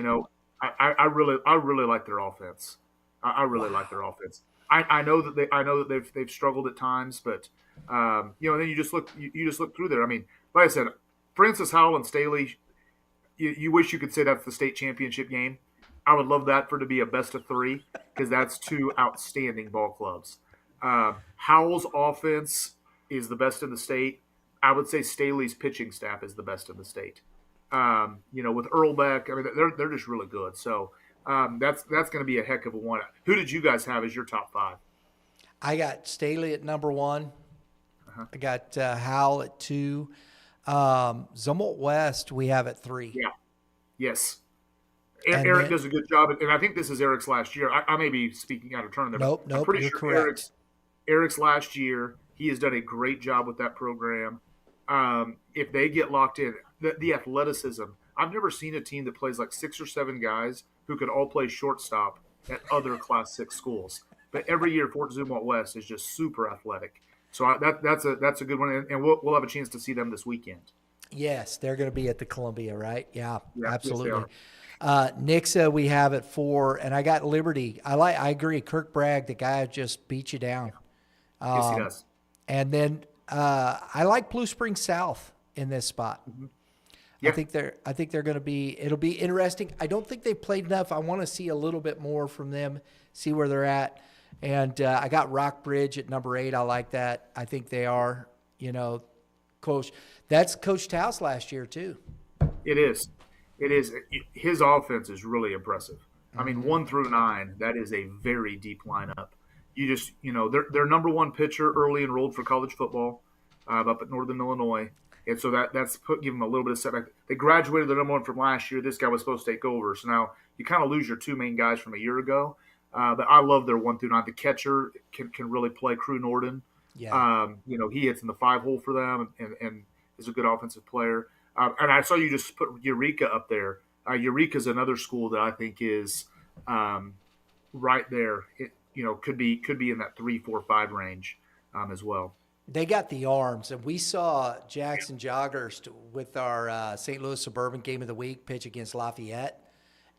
A: I really like their offense. I really like their offense. I know that they've struggled at times, but then you just look through there. I mean, like I said, Francis Howell and Staley. You wish you could say that's the state championship game. I would love that for it to be a best of 3 because that's 2 outstanding ball clubs. Howell's offense is the best in the state. I would say Staley's pitching staff is the best in the state. With Earlbeck, I mean, they're just really good. So that's going to be a heck of a one. Who did you guys have as your top 5?
F: I got Staley at number 1.
A: Uh-huh.
F: I got Howell at 2. Zumwalt West we have at 3.
A: Yeah. Yes.
F: And
A: Eric
F: then,
A: does a good job, and I think this is Eric's last year. I may be speaking out of turn there.
F: Nope,
A: I'm pretty
F: you're
A: sure
F: correct.
A: Eric's last year. He has done a great job with that program. If they get locked in, the athleticism. I've never seen a team that plays like 6 or 7 guys who could all play shortstop at other Class 6 schools. But every year, Fort Zumwalt West is just super athletic. So that's a good one, and we'll have a chance to see them this weekend.
F: Yes, they're going to be at the Columbia, right? Yeah, absolutely.
A: Yes,
F: Nixa we have at 4, and I got Liberty. I agree. Kirk Bragg, the guy just beat you down.
A: Yes, he does.
F: And then I like Blue Springs South in this spot.
A: Mm-hmm. Yeah.
F: I think they're going to be. It'll be interesting. I don't think they've played enough. I want to see a little bit more from them, see where they're at. And I got Rockbridge at number 8. I like that. I think they are. Coach. That's Coach Taus last year too.
A: It is. His offense is really impressive. I mean, 1 through 9, that is a very deep lineup. You just, their number 1 pitcher early enrolled for college football up at Northern Illinois. And so that's give them a little bit of setback. They graduated the number 1 from last year. This guy was supposed to take over. So now you kind of lose your 2 main guys from a year ago. But I love their 1 through 9. The catcher can really play. Crew Norden.
F: Yeah.
A: He hits in the 5 hole for them and is a good offensive player. And I saw you just put Eureka up there. Eureka's another school that I think is right there. It, could be in that 3, 4, 5 range as well.
F: They got the arms, and we saw Jackson Joggers with our St. Louis Suburban Game of the Week pitch against Lafayette,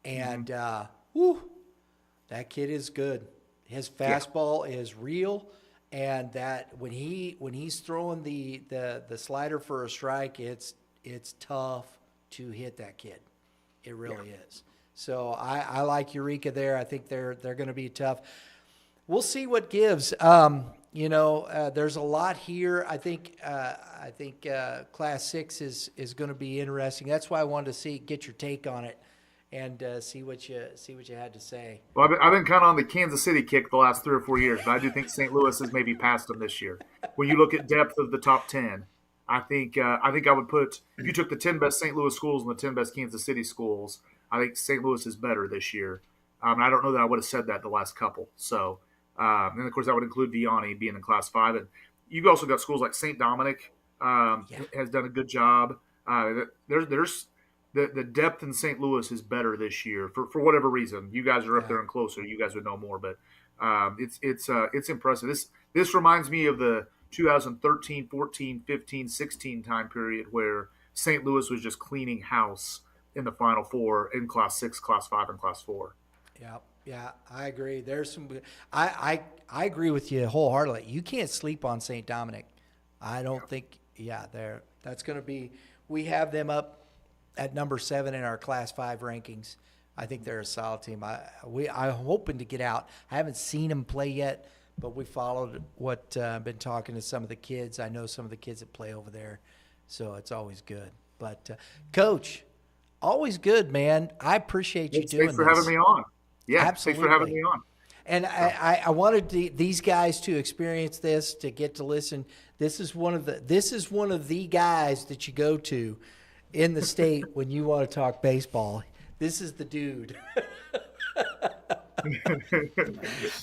F: and that kid is good. His fastball is real, and that when he's throwing the slider for a strike, it's tough to hit that kid. It really is. So I like Eureka there. I think they're going to be tough. We'll see what gives. There's a lot here. I think Class 6 is going to be interesting. That's why I wanted to get your take on it and see what you had to say.
A: Well, I've been kind of on the Kansas City kick the last 3 or 4 years, but I do think St. Louis has maybe passed them this year. When you look at depth of the top 10, I think I would put, if you took the 10 best St. Louis schools and the 10 best Kansas City schools, I think St. Louis is better this year. And I don't know that I would have said that the last couple. So, and of course that would include Vianney being in Class 5. And you've also got schools like St. Dominic has done a good job. There's the depth in St. Louis is better this year for whatever reason. You guys are up there and closer. You guys would know more, but it's impressive. This reminds me of the 2013, 14, 15, 16 time period where St. Louis was just cleaning house in the Final Four in Class 6, Class 5, and Class 4.
F: Yeah, I agree. There's some. I agree with you wholeheartedly. You can't sleep on St. Dominic. I don't think. Yeah, that's going to be. We have them up at number 7 in our Class 5 rankings. I think they're a solid team. I'm hoping to get out. I haven't seen them play yet, but we followed what I've been talking to some of the kids. I know some of the kids that play over there, so it's always good. But Coach, always good, man. I appreciate you doing this.
A: Thanks for having me on. Yeah,
F: Absolutely.
A: Thanks for having me on.
F: And I wanted these guys to experience this, to get to listen. This is one of the guys that you go to in the state when you want to talk baseball. This is the dude.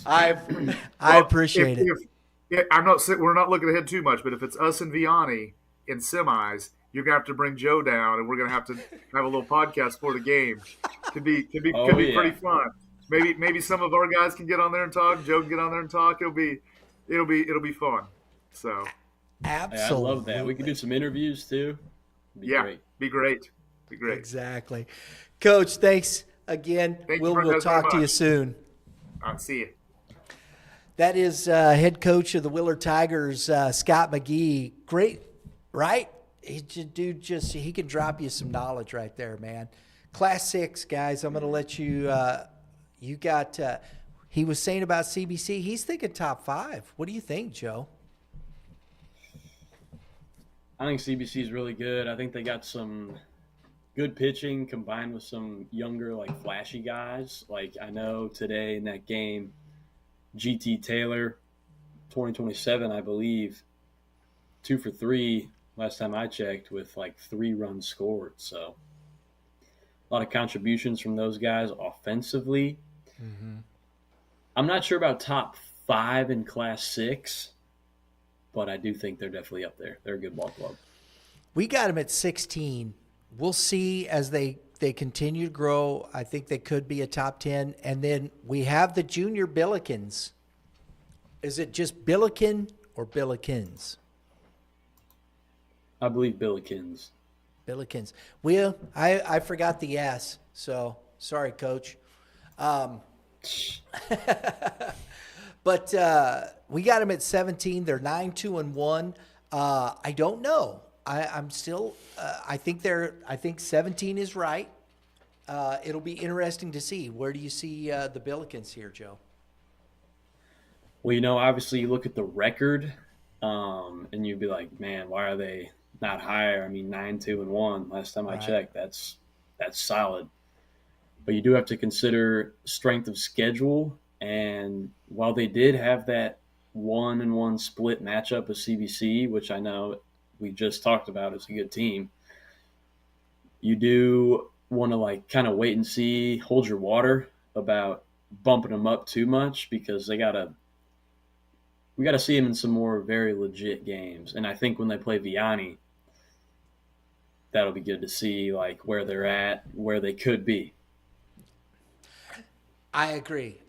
F: I appreciate it.
A: We're not looking ahead too much, but if it's us and Vianney in semis, you're gonna have to bring Joe down, and we're gonna have to have a little podcast for the game. Could be pretty fun. Maybe some of our guys can get on there and talk. Joe can get on there and talk. It'll be fun. So
F: absolutely,
B: I love that. We can do some interviews too.
A: Be great.
F: Exactly, Coach. Thanks again. We'll talk to you soon.
A: I'll see you.
F: That is head coach of the Willard Tigers, Scott McGee. Great, right? He can drop you some knowledge right there, man. Class 6, guys. I'm going to let you. You got. He was saying about CBC. He's thinking top 5. What do you think, Joe?
B: I think CBC is really good. I think they got some good pitching combined with some younger, like flashy guys. Like I know today in that game, GT Taylor, 2027, I believe, 2 for 3 last time I checked with like 3 runs scored. So a lot of contributions from those guys offensively. Mm-hmm. I'm not sure about top 5 in Class 6, but I do think they're definitely up there. They're a good ball club.
F: We got them at 16. We'll see as they continue to grow. I think they could be a top 10. And then we have the junior Billikens. Is it just Billiken or Billikens?
B: I believe Billikens.
F: Billikens. Well, I forgot the S, so sorry, Coach. But we got them at 17. They're 9-2-1. I don't know. I'm still. I think 17 is right. It'll be interesting to see. Where do you see the Billikens here, Joe?
B: Well, obviously you look at the record, and you'd be like, man, why are they not higher? I mean, 9-2-1. Last time I checked, that's solid. But you do have to consider strength of schedule. And while they did have that 1-1 split matchup with CBC, which I know we just talked about as a good team, you do want to kind of wait and see, hold your water about bumping them up too much, because we got to see them in some more very legit games. And I think when they play Vianney, that'll be good to see where they're at, where they could be.
F: I agree.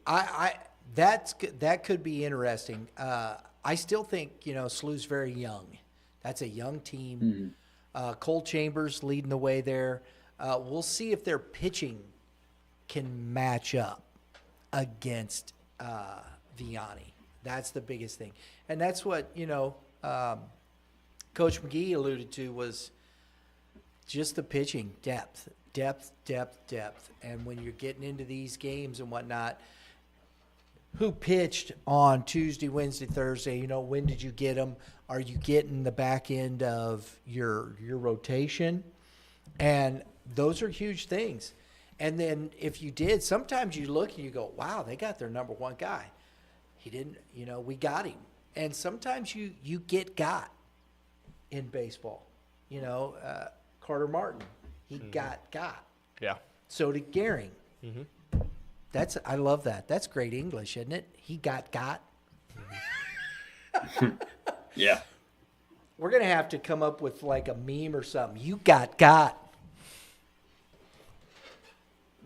F: That could be interesting. I still think SLU's very young. That's a young team. Mm-hmm. Cole Chambers leading the way there. We'll see if their pitching can match up against Vianney. That's the biggest thing, and that's what Coach McGee alluded to, was just the pitching depth. And when you're getting into these games and whatnot, who pitched on Tuesday, Wednesday, Thursday? When did you get them? Are you getting the back end of your rotation? And those are huge things. And then if you did, sometimes you look and you go, wow, they got their number 1 guy. He didn't, we got him. And sometimes you got in baseball. Carter Martin, he got.
E: Yeah.
F: So did Gehring. Mm-hmm. I love that. That's great English, isn't it? He got.
B: Yeah.
F: We're going to have to come up with like a meme or something. You got.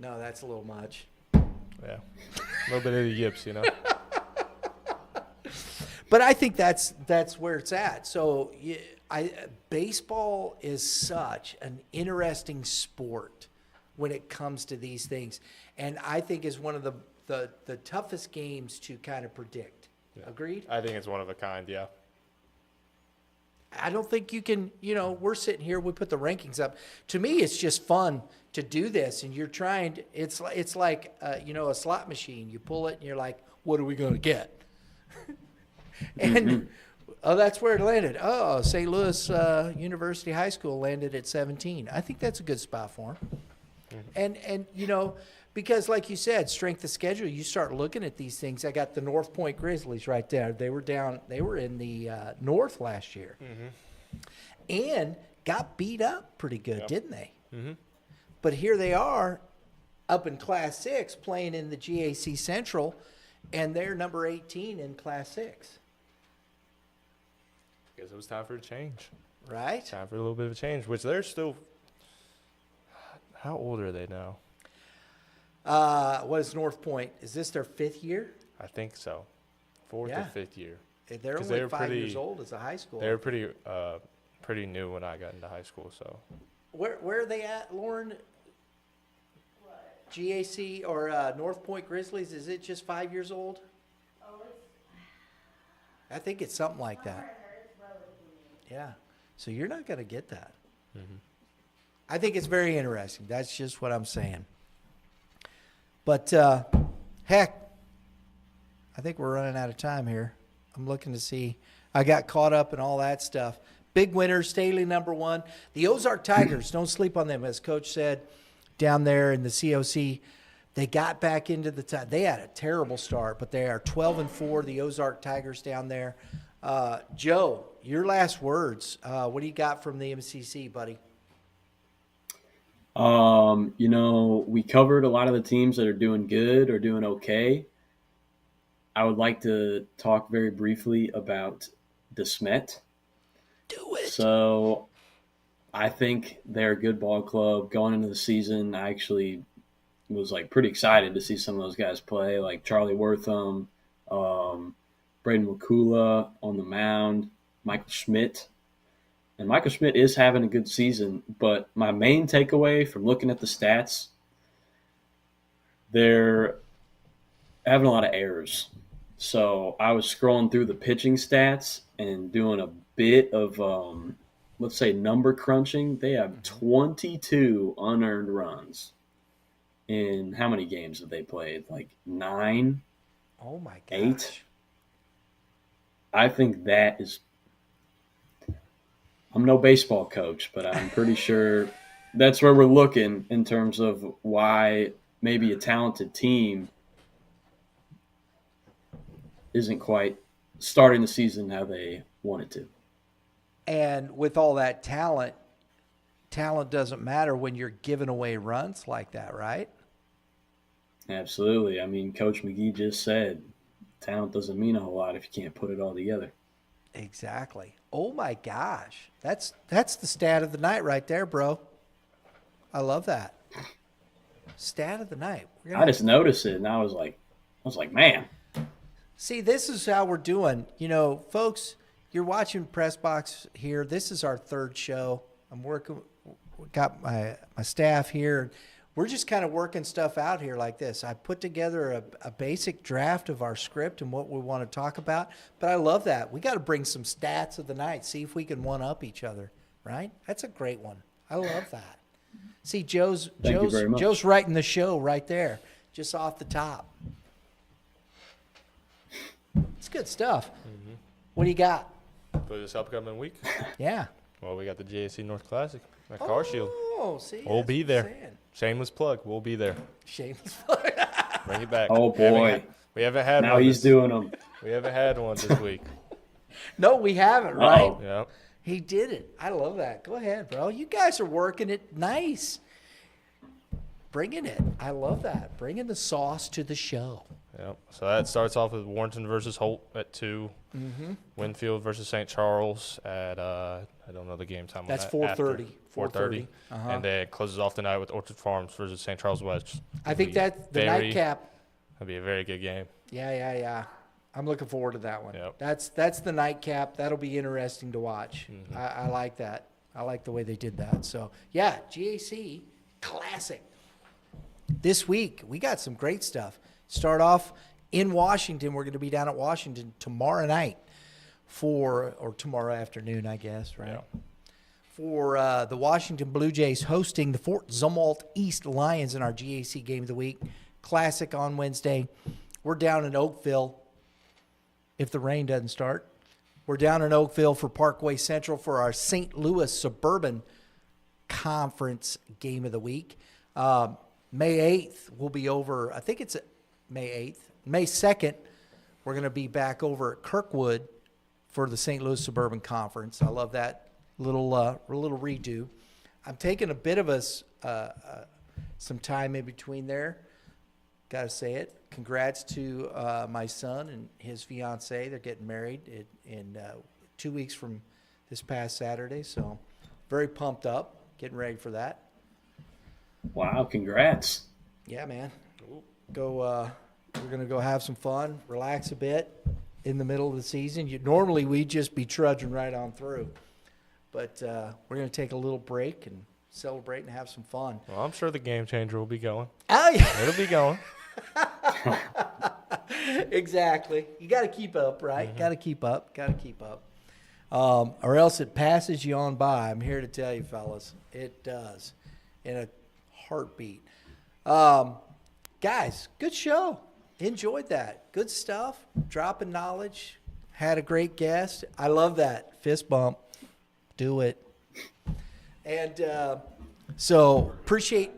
F: No, that's a little much.
E: Yeah. A little bit of the yips, you know.
F: But I think that's where it's at. So baseball is such an interesting sport when it comes to these things. And I think is one of the toughest games to kind of predict.
E: Yeah.
F: Agreed?
E: I think it's one of a kind, yeah.
F: I don't think you can, we're sitting here, we put the rankings up. To me, it's just fun to do this, and you're trying to, it's like, a slot machine. You pull it, and you're like, what are we going to get? And, that's where it landed. Oh, St. Louis University High School landed at 17. I think that's a good spot for them. And because like you said, strength of schedule, you start looking at these things. I got the North Point Grizzlies right there. They were in the North last year. And got beat up pretty good, didn't they? But here they are up in Class 6 playing in the G.A.C. Central, and they're number 18 in Class 6.
E: Guess it was time for a change.
F: Right?
E: Time for a little bit of a change, which they're still – how old are they now?
F: What is North Point? Is this their 5th year?
E: I think so. 4th or 5th year.
F: They're only 5 years old as a high school.
E: They were pretty new when I got into high school, so.
F: Where are they at, Lauren? G.A.C. or North Point Grizzlies, is it just 5 years old? I think it's something like that. Yeah. So you're not going to get that. I think it's very interesting. That's just what I'm saying. But, heck, I think we're running out of time here. I'm looking to see. I got caught up in all that stuff. Big winners, Staley #1. The Ozark Tigers, don't sleep on them. As Coach said, down there in the COC, they got back into the they had a terrible start, but they are 12-4, the Ozark Tigers down there. Joe, your last words. What do you got from the M.C.C, buddy?
B: We covered a lot of the teams that are doing good or doing okay. I would like to talk very briefly about DeSmet.
F: Do it.
B: So I think they're a good ball club. Going into the season, I actually was pretty excited to see some of those guys play, like Charlie Wortham, Braden Wakula on the mound, Michael Schmidt. And Michael Schmidt is having a good season, but my main takeaway from looking at the stats, they're having a lot of errors. So I was scrolling through the pitching stats and doing a bit of, let's say, number crunching. They have 22 unearned runs. In how many games have they played? 9?
F: Oh, my gosh.
B: 8? I think that is – I'm no baseball coach, but I'm pretty sure that's where we're looking in terms of why maybe a talented team isn't quite starting the season how they wanted to.
F: And with all that talent doesn't matter when you're giving away runs like that, right?
B: Absolutely. I mean, Coach McGee just said talent doesn't mean a whole lot if you can't put it all together.
F: Exactly. Oh, my gosh. That's the stat of the night right there, bro. I love that. Stat of the night.
B: I just noticed it, and I was like, man.
F: See, this is how we're doing. Folks, you're watching Pressbox here. This is our 3rd show. I'm working. We got my staff here. We're just kind of working stuff out here like this. I put together a basic draft of our script and what we want to talk about. But I love that. We got to bring some stats of the night, see if we can one-up each other, right? That's a great one. I love that. See, Joe's writing the show right there, just off the top. It's good stuff. Mm-hmm. What do you got?
E: For this upcoming week?
F: Yeah.
E: Well, we got the G.A.C. North Classic at CarSheild.
F: Oh, see.
E: We'll be there. Shameless plug. We'll be there.
F: Shameless plug.
E: Bring it back.
B: Oh, boy.
E: We haven't had
B: now
E: one.
B: Now he's doing them.
E: We haven't had one this week.
F: No, we haven't, right?
B: Oh.
E: Yeah.
F: He did it. I love that. Go ahead, bro. You guys are working it nice. Bringing it. I love that. Bringing the sauce to the show.
E: Yep. So that starts off with Warrenton versus Holt at 2.
F: Mm-hmm.
E: Winfield versus St. Charles at I don't know the game time.
F: That's
E: on that.
F: 4:30.
E: 4:30.
F: Uh-huh.
E: And then it closes off the night with Orchard Farms versus St. Charles West.
F: I think that's the nightcap.
E: That'll be a very good game.
F: Yeah. I'm looking forward to that one.
E: Yep.
F: That's the nightcap. That'll be interesting to watch.
E: Mm-hmm.
F: I like that. I like the way they did that. So, yeah, G.A.C. classic. This week, we got some great stuff. Start off in Washington. We're going to be down at Washington tomorrow night or tomorrow afternoon, I guess, right?
E: Yeah.
F: For the Washington Blue Jays hosting the Fort Zumwalt East Lions in our G.A.C. Game of the Week. Classic on Wednesday. We're down in Oakville if the rain doesn't start. We're down in Oakville for Parkway Central for our St. Louis Suburban Conference Game of the Week. May 8th, we'll be over, I think it's May 8th. May 2nd, we're going to be back over at Kirkwood for the St. Louis Suburban Conference. I love that little redo. I'm taking a bit of some time in between there. Got to say it. Congrats to my son and his fiancee. They're getting married in 2 weeks from this past Saturday. So very pumped up, getting ready for that.
B: Wow, congrats.
F: Yeah, man. We're gonna go have some fun, relax a bit in the middle of the season. Normally we'd just be trudging right on through, but we're gonna take a little break and celebrate and have some fun.
E: Well, I'm sure the Game Changer will be going.
F: Oh yeah,
E: It'll be going.
F: exactly. You got to keep up, right? Mm-hmm. Got to keep up. Or else it passes you on by. I'm here to tell you, fellas, it does in a heartbeat. Guys, good show. Enjoyed that. Good stuff. Dropping knowledge. Had a great guest. I love that. Fist bump. Do it. And so appreciate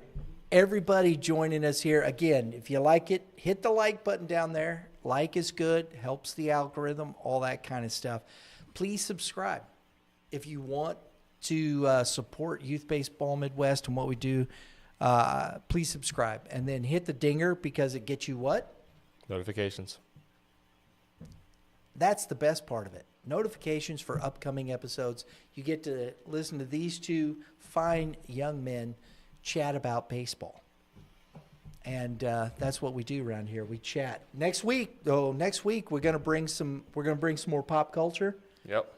F: everybody joining us here. Again, if you like it, hit the like button down there. Like is good. Helps the algorithm. All that kind of stuff. Please subscribe. If you want to support Youth Baseball Midwest and what we do, please subscribe. And then hit the dinger because it gets you what?
E: Notifications.
F: That's the best part of it. Notifications for upcoming episodes. You get to listen to these two fine young men chat about baseball. And that's what we do around here. We chat. Next week we're gonna bring some more pop culture.
E: Yep.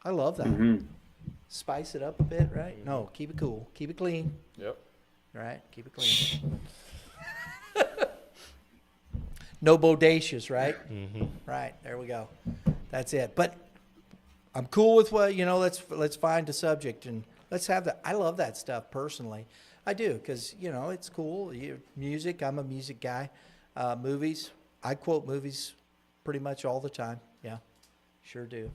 F: I love that.
B: Mm-hmm.
F: Spice it up a bit, right? Mm-hmm. No, keep it cool. Keep it clean.
E: Yep.
F: Right? Keep it clean. No bodacious, right?
E: Mm-hmm.
F: Right. There we go. That's it. But I'm cool with what, let's find a subject and let's have that. I love that stuff personally. I do because, it's cool. Music, I'm a music guy. Movies, I quote movies pretty much all the time. Yeah, sure do.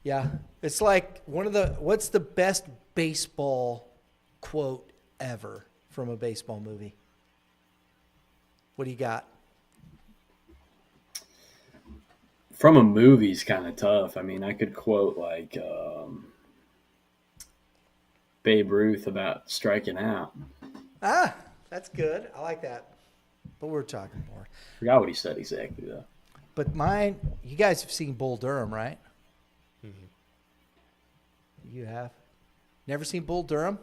F: Yeah, it's like what's the best baseball quote ever from a baseball movie? What do you got?
B: From a movie's kind of tough. I mean, I could quote like Babe Ruth about striking out.
F: Ah, that's good. I like that. But we're talking more.
B: Forgot what he said exactly though.
F: But mine, you guys have seen Bull Durham, right? Mm-hmm. You have? Never seen Bull Durham?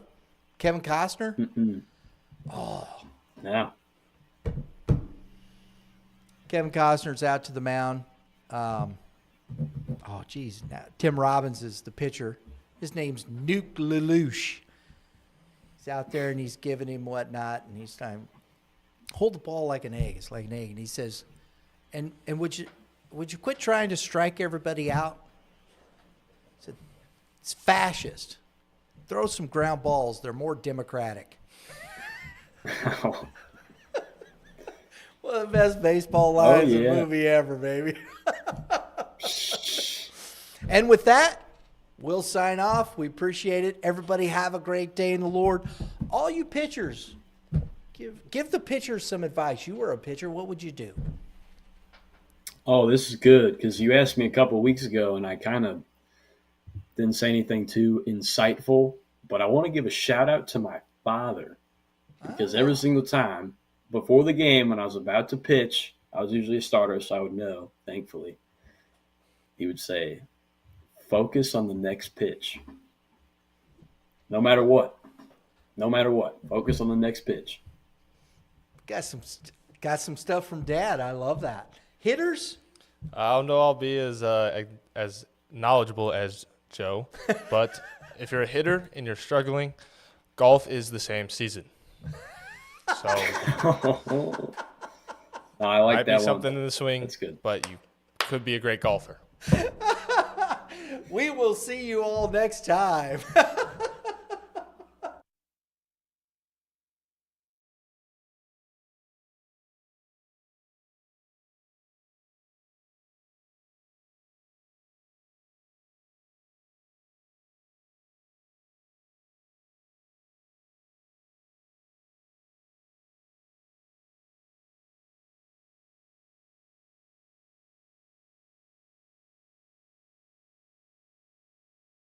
F: Kevin Costner?
B: Mm-mm.
F: Oh.
B: No.
F: Kevin Costner's out to the mound. Now, Tim Robbins is the pitcher. His name's Nuke Lelouch. He's out there and he's giving him whatnot, and he's trying hold the ball like an egg. It's like an egg, and he says, "And would you quit trying to strike everybody out?" He said, "It's fascist. Throw some ground balls. They're more democratic." One of the best baseball lines in a movie ever, baby. And with that, we'll sign off. We appreciate it. Everybody have a great day in the Lord. All you pitchers, give the pitchers some advice. You were a pitcher. What would you do?
B: Oh, this is good because you asked me a couple of weeks ago, and I kind of didn't say anything too insightful. But I want to give a shout out to my father because every single time before the game when I was about to pitch, I was usually a starter, so I would know, thankfully. He would say, focus on the next pitch. No matter what. No matter what. Focus on the next pitch.
F: Got some stuff from Dad. I love that. Hitters?
E: I don't know I'll be as knowledgeable as Joe, but if you're a hitter and you're struggling, golf is the same season. So
B: I like
E: might
B: that
E: be something
B: one.
E: in the swing,
B: That's good.
E: but you could be a great golfer.
F: We will see you all next time.